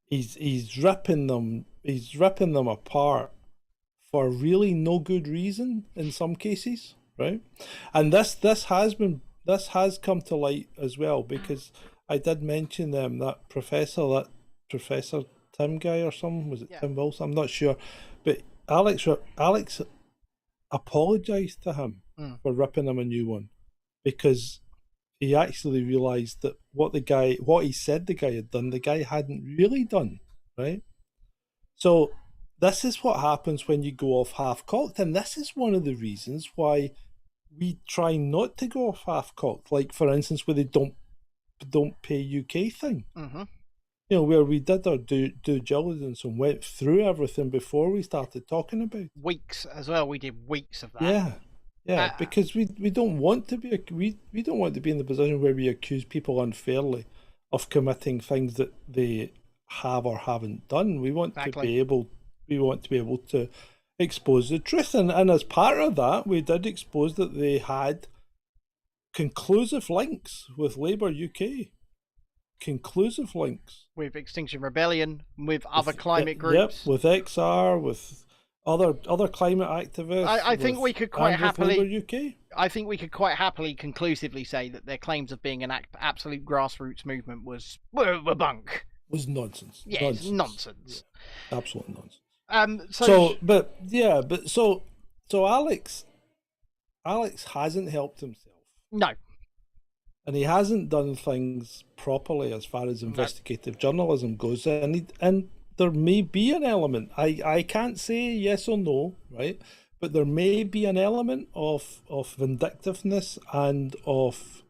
he's ripping them apart for really no good reason in some cases, right? And this has come to light as well, because I did mention that Professor Tim guy or something, was it Tim Wilson? I'm not sure, but Alex apologized to him for ripping him a new one, because he actually realized that what he said the guy had done, the guy hadn't really done, right? So this is what happens when you go off half-cocked, and this is one of the reasons why we try not to go off half-cocked. Like, for instance, where they don't pay UK thing. Mm-hmm. You know, where we did our due diligence and went through everything before we started talking about it. Weeks as well. We did weeks of that. Yeah, because we don't want to be we don't want to be in the position where we accuse people unfairly of committing things that they have or haven't done. We want to be able to expose the truth, and as part of that, we did expose that they had conclusive links with Labour UK. Conclusive links with Extinction Rebellion, with other climate groups. Yep, with XR, with other climate activists. I think we could quite happily. UK. I think we could quite happily, conclusively say that their claims of being an absolute grassroots movement were bunk. Was nonsense. Yeah, nonsense. It's nonsense. Yeah, absolute nonsense. So Alex hasn't helped himself. No. And he hasn't done things properly as far as investigative journalism goes, and there may be an element. I can't say yes or no, right? But there may be an element of vindictiveness and of,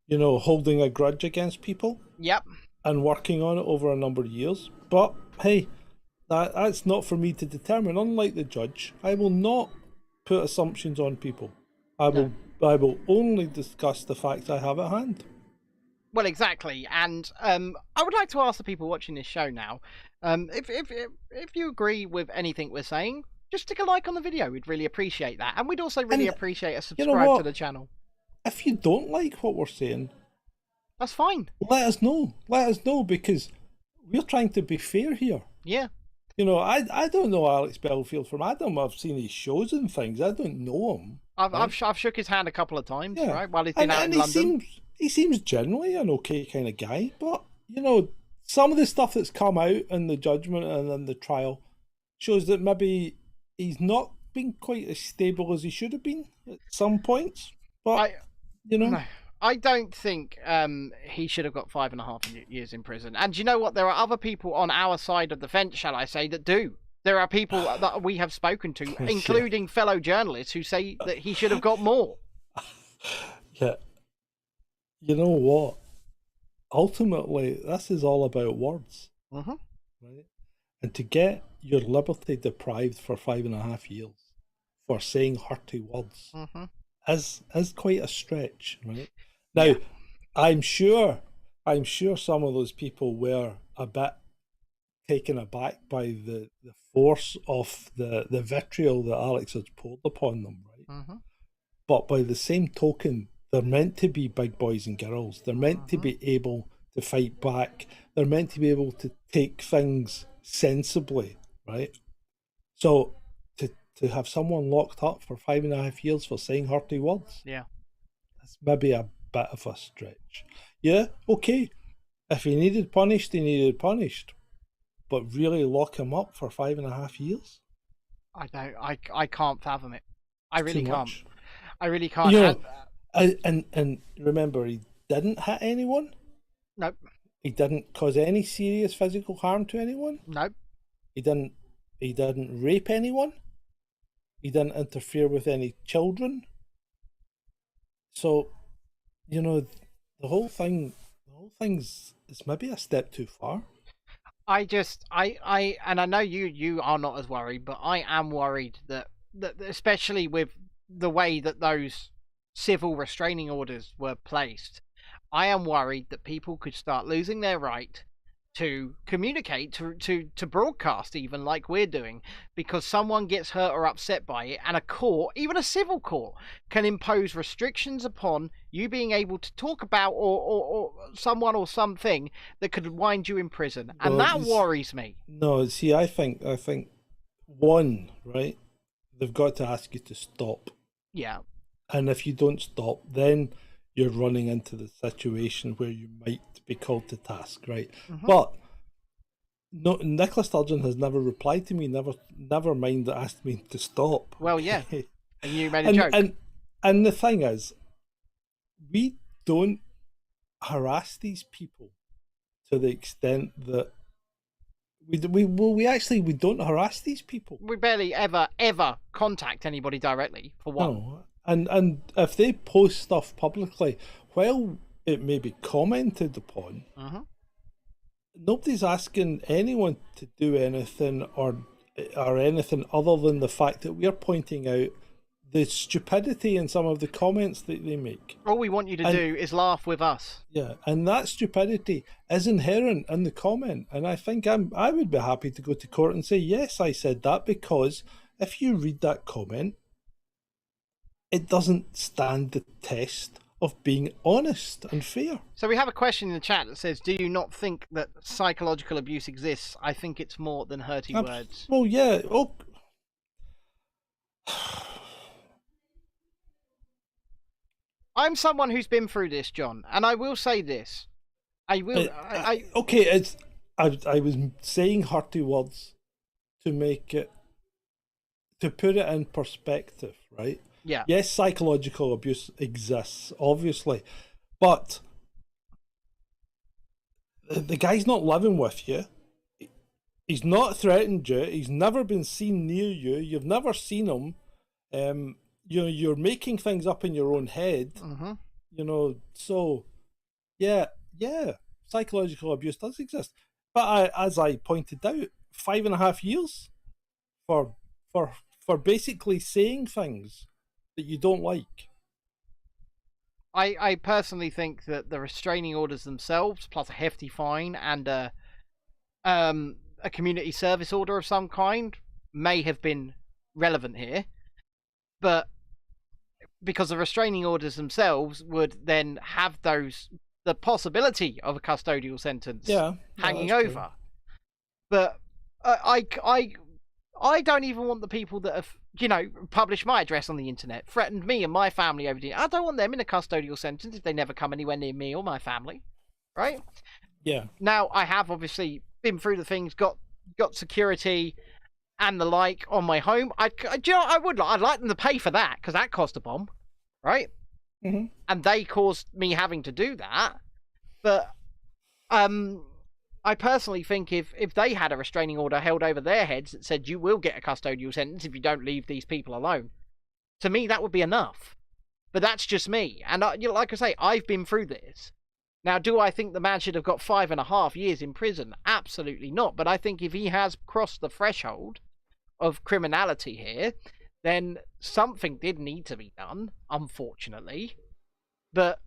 holding a grudge against people. Yep. And working on it over a number of years. But hey, that's not for me to determine. Unlike the judge, I will not put assumptions on people. I will only discuss the facts I have at hand. Well, exactly, and I would like to ask the people watching this show now, if you agree with anything we're saying, just stick a like on the video. We'd really appreciate that, and we'd also really appreciate a subscribe to the channel. If you don't like what we're saying, that's fine. Let us know. Let us know, because we're trying to be fair here. Yeah. I don't know Alex Belfield from Adam. I've seen his shows and things. I don't know him. I've shook his hand a couple of times, right? While he's been out in London. He seems generally an okay kind of guy, but some of the stuff that's come out in the judgment and in the trial shows that maybe he's not been quite as stable as he should have been at some points. But no, I don't think he should have got 5.5 years in prison. And you know what? There are other people on our side of the fence, shall I say, that do. There are people that we have spoken to, including fellow journalists, who say that he should have got more. Yeah. You know what? Ultimately, this is all about words. Mm-hmm. Right? And to get your liberty deprived for 5.5 years for saying hurty words is quite a stretch, right? Now, I'm sure some of those people were a bit taken aback by the force of the vitriol that Alex has poured upon them, right? Mm-hmm. But by the same token, they're meant to be big boys and girls. They're meant to be able to fight back. They're meant to be able to take things sensibly, right? So to have someone locked up for 5.5 years for saying hurty words, that's maybe a bit of a stretch. Yeah, okay. If he needed punished, he needed punished. But really lock him up for 5.5 years? I can't fathom it. I really can't. Much. I really can't. And remember, he didn't hit anyone. Nope. He didn't cause any serious physical harm to anyone. No. He didn't. He didn't rape anyone. He didn't interfere with any children. So, you know, the whole thing's is maybe a step too far. And I know you are not as worried, but I am worried that especially with the way that those civil restraining orders were placed, I am worried that people could start losing their right to communicate, to broadcast, even like we're doing, because someone gets hurt or upset by it, and a court, even a civil court, can impose restrictions upon you being able to talk about or someone or something that could wind you in prison, and that worries me. No, see, I think one, right, they've got to ask you to stop. Yeah. And if you don't stop, then you're running into the situation where you might be called to task, right? Mm-hmm. But no, Nicola Sturgeon has never replied to me, never mind that asked me to stop. Well, yeah. And you made a joke. And the thing is, we don't harass these people to the extent that we don't harass these people. We barely ever contact anybody directly, for one. No. And if they post stuff publicly, while it may be commented upon, nobody's asking anyone to do anything or anything other than the fact that we're pointing out the stupidity in some of the comments that they make. All we want you to do is laugh with us. Yeah, and that stupidity is inherent in the comment. And I think I would be happy to go to court and say, yes, I said that, because if you read that comment, it doesn't stand the test of being honest and fair. So we have a question in the chat that says, do you not think that psychological abuse exists? I think it's more than hurty words. Well, yeah. Oh. I'm someone who's been through this, John, and I will say this. Okay, I was saying hurty words to make it, to put it in perspective, right? Yeah. Yes, psychological abuse exists, obviously, but the guy's not living with you. He's not threatened you. He's never been seen near you. You've never seen him. You're making things up in your own head. Mm-hmm. So yeah, psychological abuse does exist. But as I pointed out, 5.5 years for basically saying things that you don't like. I personally think that the restraining orders themselves, plus a hefty fine and a community service order of some kind, may have been relevant here, but because the restraining orders themselves would then have the possibility of a custodial sentence hanging over. True. But I don't even want the people that have, published my address on the internet, threatened me and my family over the. I don't want them in a custodial sentence if they never come anywhere near me or my family, right? Yeah. Now I have obviously been through the things, got security and the like on my home. I'd like them to pay for that, because that cost a bomb, right? Mm-hmm. And they caused me having to do that. But I personally think if they had a restraining order held over their heads that said you will get a custodial sentence if you don't leave these people alone, to me that would be enough. But that's just me, and like I say, I've been through this. Now, do I think the man should have got 5.5 years in prison? Absolutely not. But I think if he has crossed the threshold of criminality here, then something did need to be done, unfortunately. But,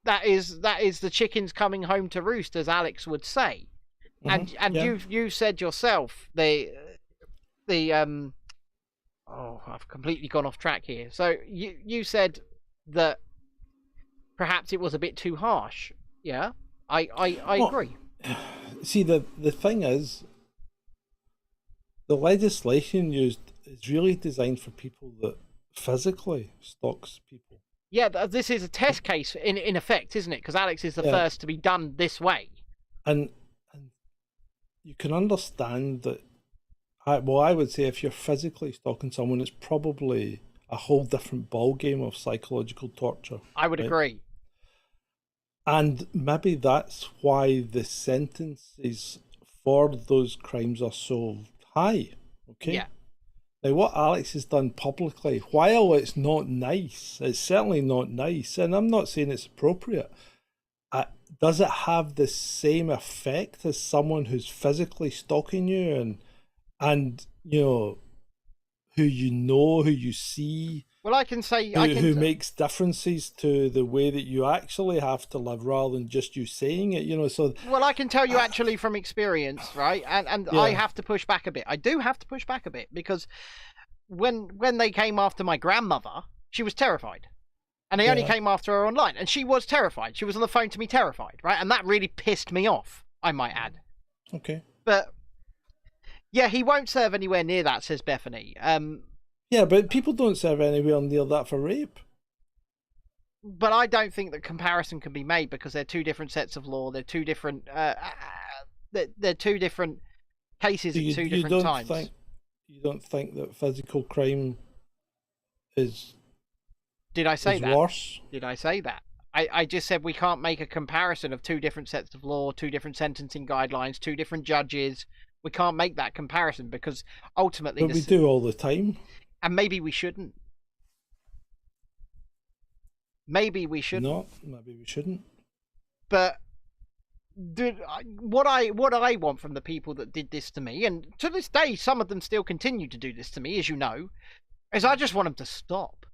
that is the chickens coming home to roost, as Alex would say. Mm-hmm. And yeah. you said yourself I've completely gone off track here. So you said that perhaps it was a bit too harsh. Yeah, I agree. See, the thing is, the legislation used is really designed for people that physically stalks people. Yeah, this is a test case in effect, isn't it? Because Alex is the first to be done this way. And you can understand that. I would say if you're physically stalking someone, it's probably a whole different ballgame of psychological torture. I would agree. And maybe that's why the sentences for those crimes are so high. Okay. Yeah. Now, what Alex has done publicly, while it's not nice, it's certainly not nice, and I'm not saying it's appropriate, uh, does it have the same effect as someone who's physically stalking you and who who you see, Well, I can say who makes differences to the way that you actually have to live rather than just you saying it, so well, I can tell you actually from experience, right? And yeah. I have to push back a bit. I do have to push back a bit because when they came after my grandmother, she was terrified. And they only came after her online, and she was terrified. She was on the phone to me terrified, right? And that really pissed me off, I might add. Okay. But yeah, he won't serve anywhere near that, says Bethany. Yeah, but people don't serve anywhere near that for rape. But I don't think that comparison can be made because they're two different sets of law. They're two different. They're two different cases at two different times. You don't think that physical crime is? Did I say that? Worse? Did I say that? I just said we can't make a comparison of two different sets of law, two different sentencing guidelines, two different judges. We can't make that comparison because ultimately. But we do all the time. And maybe we shouldn't. Maybe we shouldn't. No, maybe we shouldn't. But what I want from the people that did this to me, and to this day, some of them still continue to do this to me, as you know, is I just want them to stop.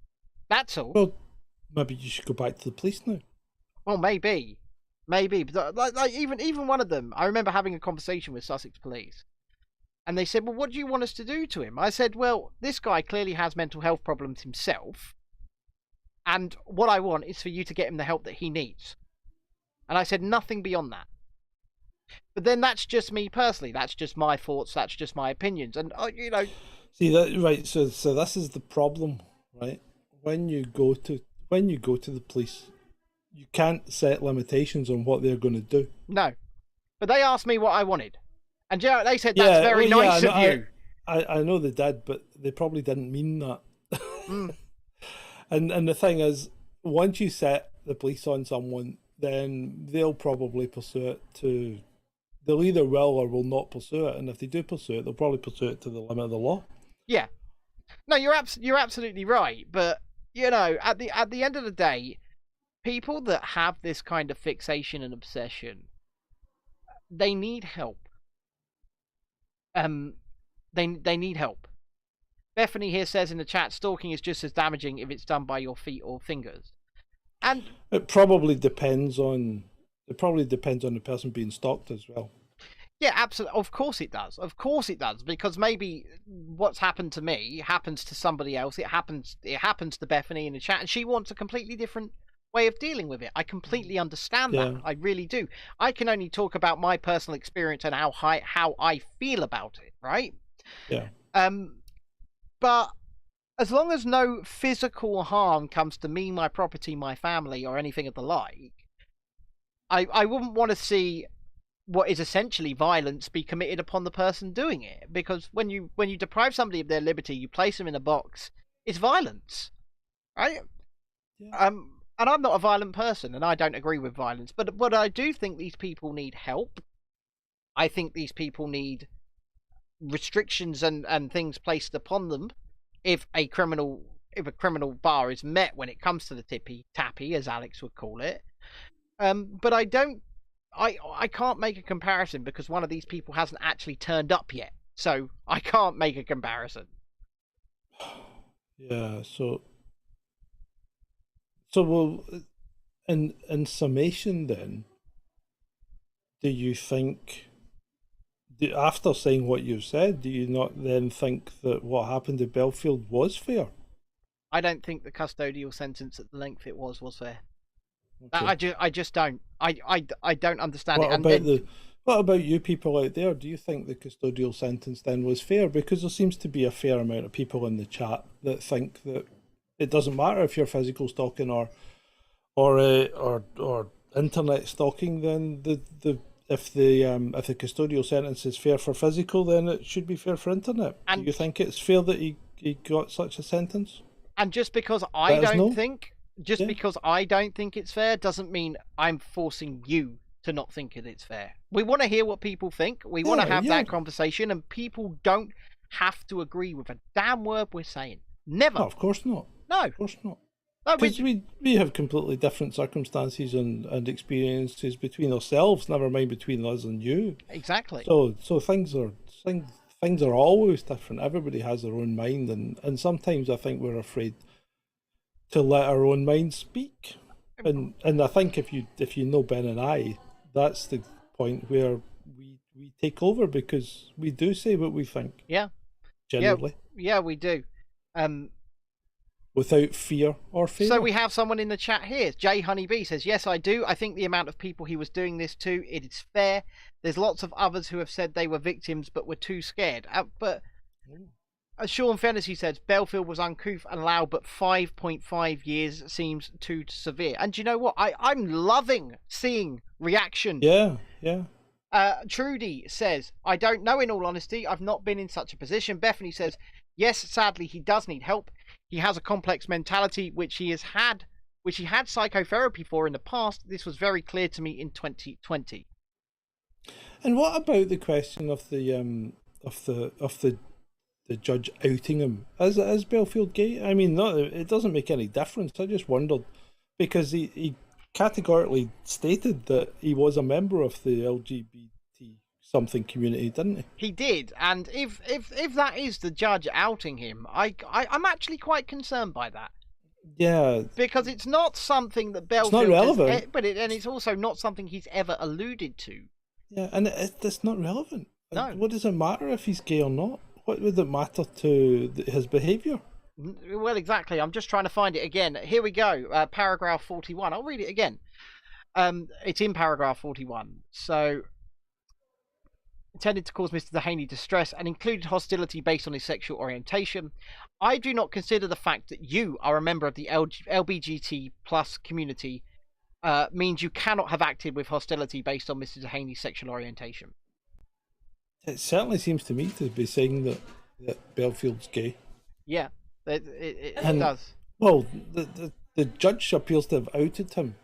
That's all. Well, maybe you should go back to the police now. Well, maybe, but like even one of them, I remember having a conversation with Sussex Police, and they said, "Well, what do you want us to do to him?" I said, "Well, this guy clearly has mental health problems himself, and what I want is for you to get him the help that he needs." And I said nothing beyond that. But then that's just me personally. That's just my thoughts. That's just my opinions. And see that right. So this is the problem, right? When you go to the police, you can't set limitations on what they're going to do. No, but they asked me what I wanted, and they said that's very nice of you. I know they did, but they probably didn't mean that. And the thing is, once you set the police on someone, then they'll probably pursue it they'll either will or will not pursue it, and if they do pursue it, they'll probably pursue it to the limit of the law. Yeah, no, you're absolutely right, but at the end of the day, people that have this kind of fixation and obsession, they need help. They need help. Bethany here says in the chat, stalking is just as damaging if it's done by your feet or fingers. And it probably depends on the person being stalked as well. Yeah, absolutely. Of course it does. Of course it does. Because maybe what's happened to me happens to somebody else. It happens to Bethany in the chat, and she wants a completely different way of dealing with it. I completely understand that. I really do. I can only talk about my personal experience and how I feel about it, right? Yeah. But as long as no physical harm comes to me, my property, my family, or anything of the like, I wouldn't want to see what is essentially violence be committed upon the person doing it, because when you deprive somebody of their liberty, you place them in a box, it's violence, right? Yeah. And I'm not a violent person, and I don't agree with violence, but I do think these people need help. I think these people need restrictions and things placed upon them if a criminal bar is met when it comes to the tippy tappy, as Alex would call it. But I can't make a comparison because one of these people hasn't actually turned up yet, so I can't make a comparison. Yeah, so well, in summation then, do you think, after saying what you've said, do you not then think that what happened to Belfield was fair? I don't think the custodial sentence at the length it was fair. Okay. I just don't. I don't understand it. What about you people out there? Do you think the custodial sentence then was fair? Because there seems to be a fair amount of people in the chat that think that it doesn't matter if you're physical stalking or internet stalking. Then if the custodial sentence is fair for physical, then it should be fair for internet. Do you think it's fair that he got such a sentence? And just because I don't think just because I don't think it's fair doesn't mean I'm forcing you to not think it's fair. We want to hear what people think. We want to have that conversation, and people don't have to agree with a damn word we're saying. Never. No, of course not. No. Of course not. Because we have completely different circumstances and experiences between ourselves, never mind between us and you. Exactly. So things are always different. Everybody has their own mind, and sometimes I think we're afraid to let our own mind speak. And I think if you know Ben and I, that's the point where we take over, because we do say what we think. Yeah. Generally. Yeah, we do. Without fear or favor. So we have someone in the chat here. Jay Honeybee says, yes, I do. I think the amount of people he was doing this to, it is fair. There's lots of others who have said they were victims but were too scared. But Sean Fantasy says, Belfield was uncouth and loud, but 5.5 years seems too severe. And do you know what? I'm loving seeing reaction. Yeah. Trudy says, I don't know, in all honesty. I've not been in such a position. Bethany says, yes, sadly, he does need help. He has a complex mentality, which he had psychotherapy for in the past. This was very clear to me in 2020. And what about the question of the judge outing him as Belfield gay? I mean, it doesn't make any difference. I just wondered, because he categorically stated that he was a member of the LGBT something community, didn't he? He did, and if that is the judge outing him, I'm actually quite concerned by that. Yeah, because it's not something that Belfield. It's not relevant, and it's also not something he's ever alluded to. Yeah, and it's not relevant. No. What does it matter if he's gay or not? What would it matter to his behaviour? Well, exactly. I'm just trying to find it again. Here we go. Paragraph 41. I'll read it again. It's in paragraph 41. So, intended to cause Mr. Dehaney distress and included hostility based on his sexual orientation. I do not consider the fact that you are a member of the LGBT plus community means you cannot have acted with hostility based on Mr. Dehaney's sexual orientation. It certainly seems to me to be saying that Belfield's gay. Yeah, it does. Well, the judge appears to have outed him.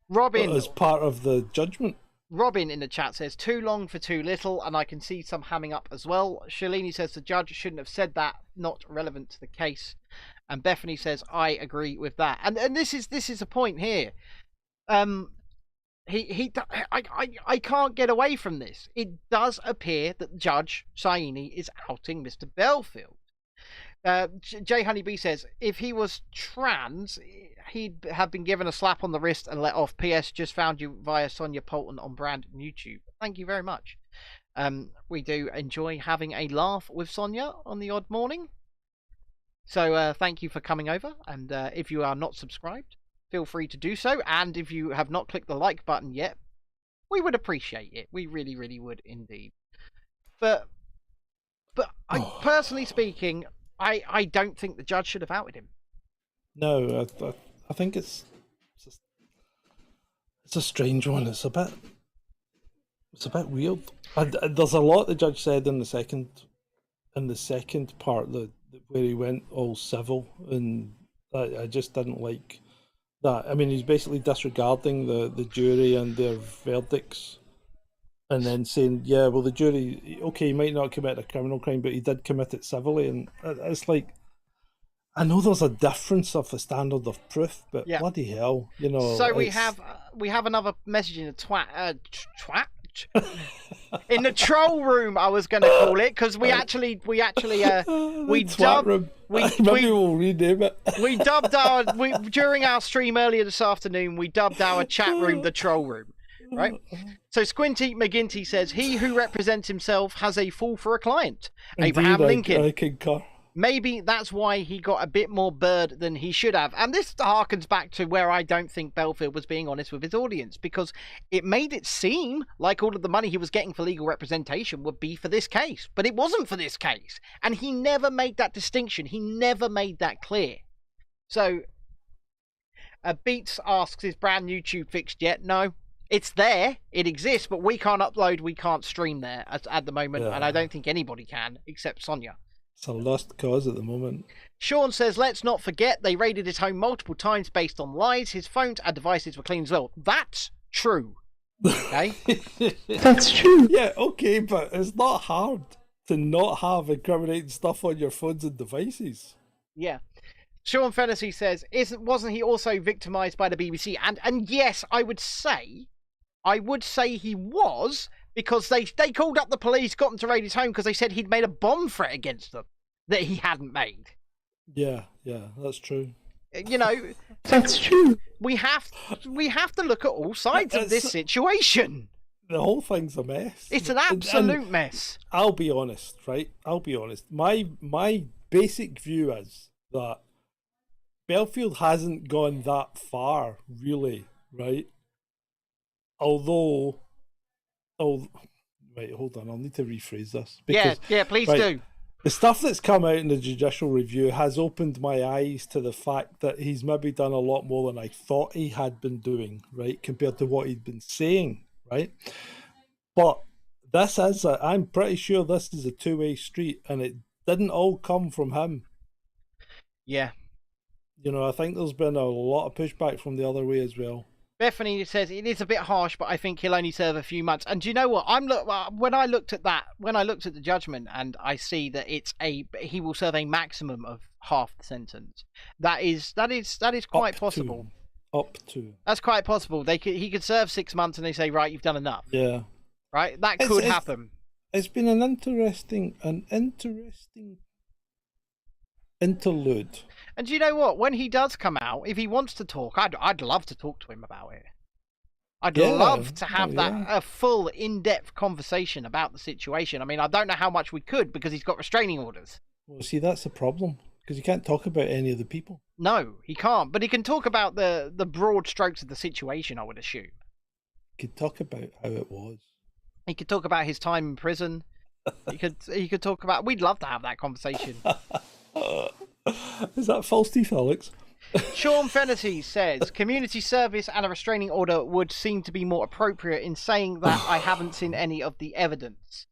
Robin, as part of the judgment. Robin in the chat says, too long for too little, and I can see some hamming up as well. Shalini says the judge shouldn't have said that, not relevant to the case. And Bethany says, I agree with that. And this is a point here. I can't get away from this. It does appear that Judge Saini is outing Mr. Belfield. Jay Honeybee says, if he was trans, he'd have been given a slap on the wrist and let off. PS, just found you via Sonia Polton on Brand YouTube. Thank you very much. We do enjoy having a laugh with Sonia on the odd morning. So thank you for coming over. And if you are not subscribed, feel free to do so. And if you have not clicked the like button yet, we would appreciate it. We really, really would indeed. But personally speaking, I don't think the judge should have outed him. No, I think it's a strange one. It's a bit weird. There's a lot the judge said in the second part where he went all civil, and I just didn't like that. I mean, he's basically disregarding the jury and their verdicts, and then saying, yeah, well, the jury, okay, he might not commit a criminal crime, but he did commit it civilly. And it's like, I know there's a difference of the standard of proof, but yeah. Bloody hell, you know. So we have another message in the twat in the troll room, I was going to call it, because we dubbed maybe we'll rename it. We dubbed during our stream earlier this afternoon, we dubbed our chat room the troll room. Right? So Squinty McGinty says, he who represents himself has a fool for a client. Indeed, Abraham Lincoln. I concur. Maybe that's why he got a bit more bird than he should have. And this harkens back to where I don't think Belfield was being honest with his audience, because it made it seem like all of the money he was getting for legal representation would be for this case. But it wasn't for this case. And he never made that distinction. He never made that clear. So, Beats asks, is Brand YouTube fixed yet? No. It's there, it exists, but we can't upload, we can't stream there at the moment, and I don't think anybody can, except Sonia. It's a lost cause at the moment. Sean says, let's not forget they raided his home multiple times based on lies. His phones and devices were clean as well. That's true. Okay? That's true. Yeah, okay, but it's not hard to not have incriminating stuff on your phones and devices. Yeah. Sean Fennessy says, wasn't he also victimised by the BBC? And yes, I would say he was, because they called up the police, got them to raid his home because they said he'd made a bomb threat against them that he hadn't made. Yeah, that's true. You know, That's true. we have to look at all sides of this situation. The whole thing's a mess. It's an absolute mess. I'll be honest, right? My basic view is that Belfield hasn't gone that far, really, right? Right, hold on, I'll need to rephrase this. Because, yeah, please do. The stuff that's come out in the judicial review has opened my eyes to the fact that he's maybe done a lot more than I thought he had been doing, right, compared to what he'd been saying, right? But I'm pretty sure this is a two-way street, and it didn't all come from him. Yeah. You know, I think there's been a lot of pushback from the other way as well. Bethany says it is a bit harsh, but I think he'll only serve a few months. And do you know what? When I looked at the judgment, and I see that he will serve a maximum of half the sentence. That is quite possible. Up to. That's quite possible. He could serve 6 months, and they say, right, you've done enough. Yeah. Right, that could happen. It's been an interesting interlude. And do you know what? When he does come out, if he wants to talk, I'd love to talk to him about it. I'd love to have a full, in-depth conversation about the situation. I mean, I don't know how much we could because he's got restraining orders. Well, see, that's the problem, because he can't talk about any of the people. No, he can't. But he can talk about the broad strokes of the situation, I would assume. He could talk about how it was. He could talk about his time in prison. He could talk about... We'd love to have that conversation. Is that false teeth, Alex? Sean Fennessy says, community service and a restraining order would seem to be more appropriate, in saying that I haven't seen any of the evidence.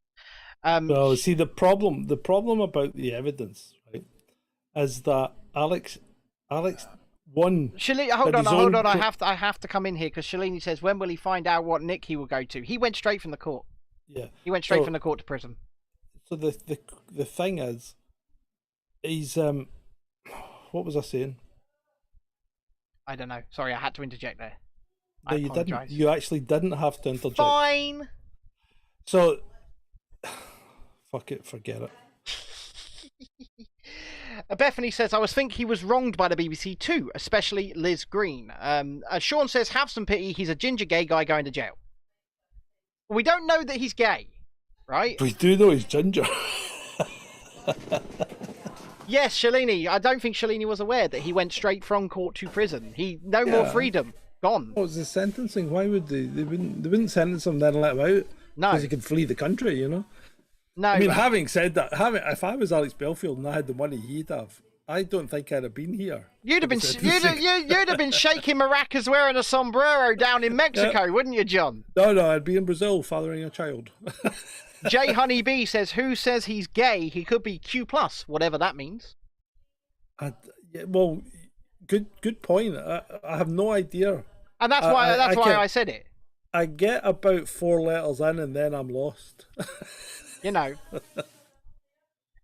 Well, see, the problem about the evidence, right, is that Alex won. Hold on. I have to come in here, because Shalini says, when will he find out what nick he will go to? He went straight from the court. Yeah. He went straight from the court to prison. So the thing is, he's what was I saying? I don't know. Sorry, I had to interject there. No, you didn't. You actually didn't have to interject. Fine. So, fuck it, forget it. Bethany says, I was thinking he was wronged by the BBC too, especially Liz Green. Sean says, have some pity, he's a ginger gay guy going to jail. We don't know that he's gay, right? We do know he's ginger. Yes, Shalini. I don't think Shalini was aware that he went straight from court to prison. No more freedom. Gone. What was the sentencing? Why would they wouldn't sentence him then let him out? No. Because he could flee the country, you know? No. I mean, having said that, if I was Alex Belfield and I had the money he'd have, I don't think I'd have been here. You'd have been shaking maracas wearing a sombrero down in Mexico, wouldn't you, John? No, I'd be in Brazil fathering a child. J Honey B says, who says he's gay? He could be Q+, whatever that means. Well, good point. I have no idea. And that's why I said it. I get about 4 letters in and then I'm lost. You know.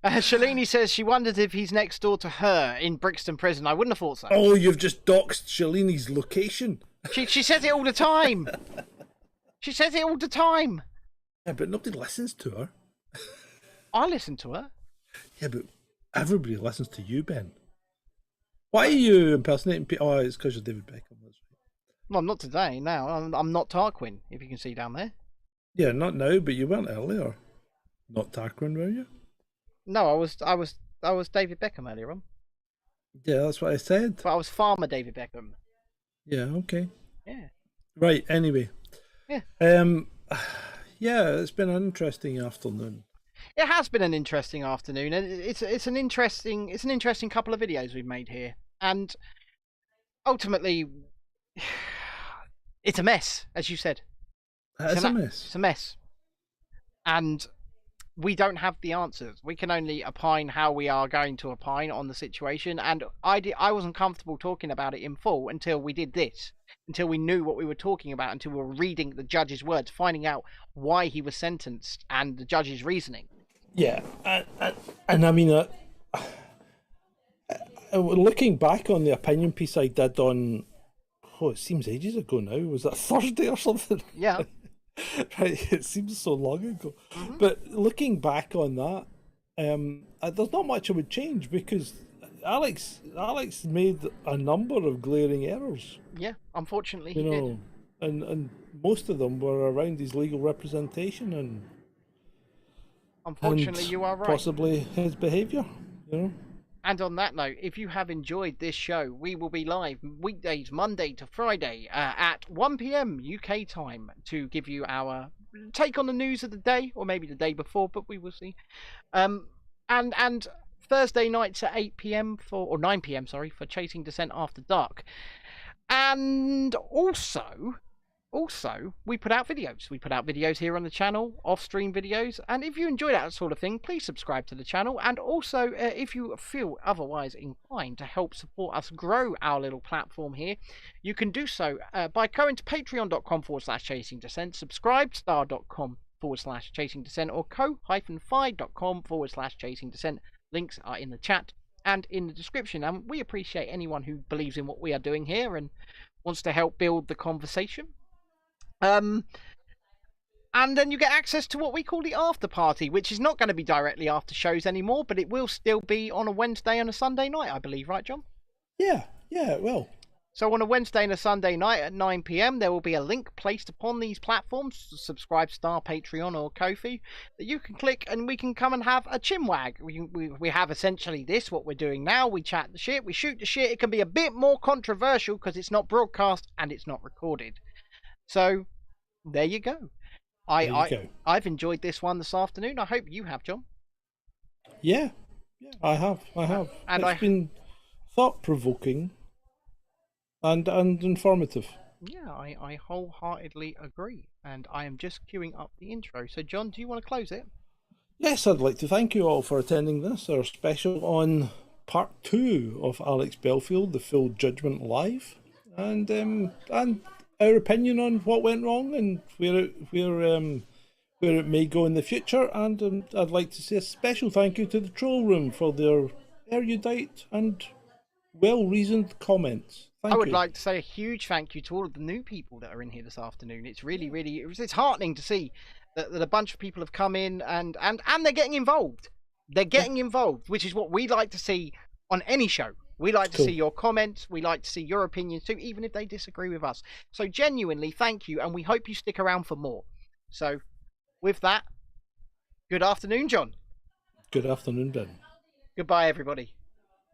Shalini says she wonders if he's next door to her in Brixton Prison. I wouldn't have thought so. Oh, you've just doxed Shalini's location. She says it all the time. She says it all the time. Yeah, but nobody listens to her. I listen to her. Yeah, but everybody listens to you, Ben. Why are you impersonating people? Oh, it's because you're David Beckham. That's right. Well, not today. Now I'm not Tarquin, if you can see down there. Yeah, not now, but you weren't earlier. Not Tarquin, were you? No, I was David Beckham earlier on. Yeah, that's what I said. But I was Farmer David Beckham. Yeah. Okay. Yeah. Right. Anyway. Yeah. Yeah, it's been an interesting afternoon. It has been an interesting afternoon, and it's an interesting couple of videos we've made here, and ultimately, it's a mess, as you said. It's a mess. It's a mess, and we don't have the answers. We can only opine how we are going to opine on the situation, and I wasn't comfortable talking about it in full until we did this, until we knew what we were talking about, until we were reading the judge's words, finding out why he was sentenced and the judge's reasoning. Yeah, and I mean, looking back on the opinion piece I did on, it seems ages ago now. Was that Thursday or something? Yeah. Right, it seems so long ago. But looking back on that, there's not much I would change because Alex made a number of glaring errors. Yeah, unfortunately You he did. know, and most of them were around his legal representation and Unfortunately, you are right. possibly his behaviour. You know. And on that note, if you have enjoyed this show, we will be live weekdays, Monday to Friday, at 1 p.m. UK time to give you our take on the news of the day, or maybe the day before, but we will see. And Thursday nights at 8 p.m. or 9 p.m. sorry, for Chasing Dissent After Dark. And also, we put out videos. We put out videos here on the channel, off-stream videos. And if you enjoy that sort of thing, please subscribe to the channel. And also, if you feel otherwise inclined to help support us grow our little platform here, you can do so by going to patreon.com/Chasing Dissent, subscribestar.com/Chasing Dissent, or ko-fi.com/Chasing Dissent. Links are in the chat and in the description. And we appreciate anyone who believes in what we are doing here and wants to help build the conversation. And then you get access to what we call the after party, which is not going to be directly after shows anymore, but it will still be on a Wednesday and a Sunday night, I believe, right, John? Yeah, it will. So on a Wednesday and a Sunday night at 9 p.m, there will be a link placed upon these platforms, Subscribe Star, Patreon, or Ko-fi, that you can click and we can come and have a chinwag. We have essentially this, what we're doing now. We chat the shit, we shoot the shit. It can be a bit more controversial because it's not broadcast and it's not recorded. So, there you go. I've enjoyed this one this afternoon. I hope you have, John. Yeah, I have. And it's been thought-provoking and informative. Yeah, I wholeheartedly agree. And I am just queuing up the intro. So, John, do you want to close it? Yes, I'd like to thank you all for attending this, our special on part 2 of Alex Belfield, the Full Judgment Live. And our opinion on what went wrong and where it may go in the future, and I'd like to say a special thank you to the Troll Room for their erudite and well-reasoned comments. Thank you. I would like to say a huge thank you to all of the new people that are in here this afternoon. It's really, it's heartening to see that a bunch of people have come in and they're getting involved. They're getting involved, which is what we like to see on any show. We like to see your comments. We like to see your opinions too, even if they disagree with us. So genuinely, thank you, and we hope you stick around for more. So, with that, good afternoon, John. Good afternoon, Ben. Goodbye, everybody.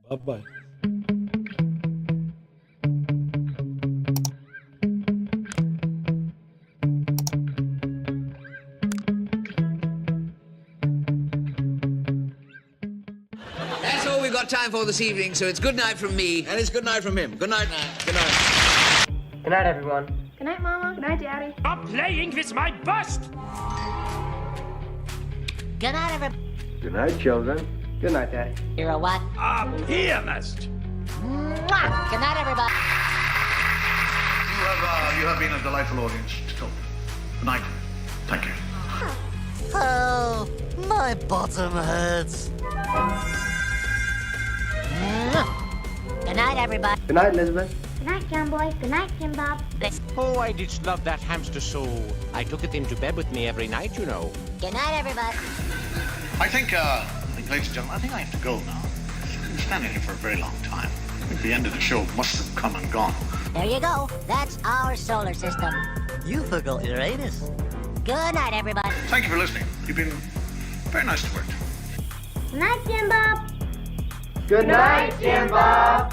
Bye-bye. Time for this evening, so it's good night from me, and it's good night from him. Good night. Good night. Good night, everyone. Good night, Mama. Good night, Daddy. Stop playing with my bust! Good night, everybody. Good night, children. Good night, Daddy. You're a what? A pianist! Mwah! Good night, everybody. You have been a delightful audience to talk. Good night. Thank you. Oh, my bottom hurts. Good night, everybody. Good night, Elizabeth. Good night, John Boy. Good night, Jim Bob. Oh, I did love that hamster so. I took it into bed with me every night, you know. Good night, everybody. I think, ladies and gentlemen, I think I have to go now. I've been standing here for a very long time. I think the end of the show must have come and gone. There you go. That's our solar system. You forgot Uranus. Good night, everybody. Thank you for listening. You've been very nice to work to. Good night, Jim Bob. Good night, Jim Bob.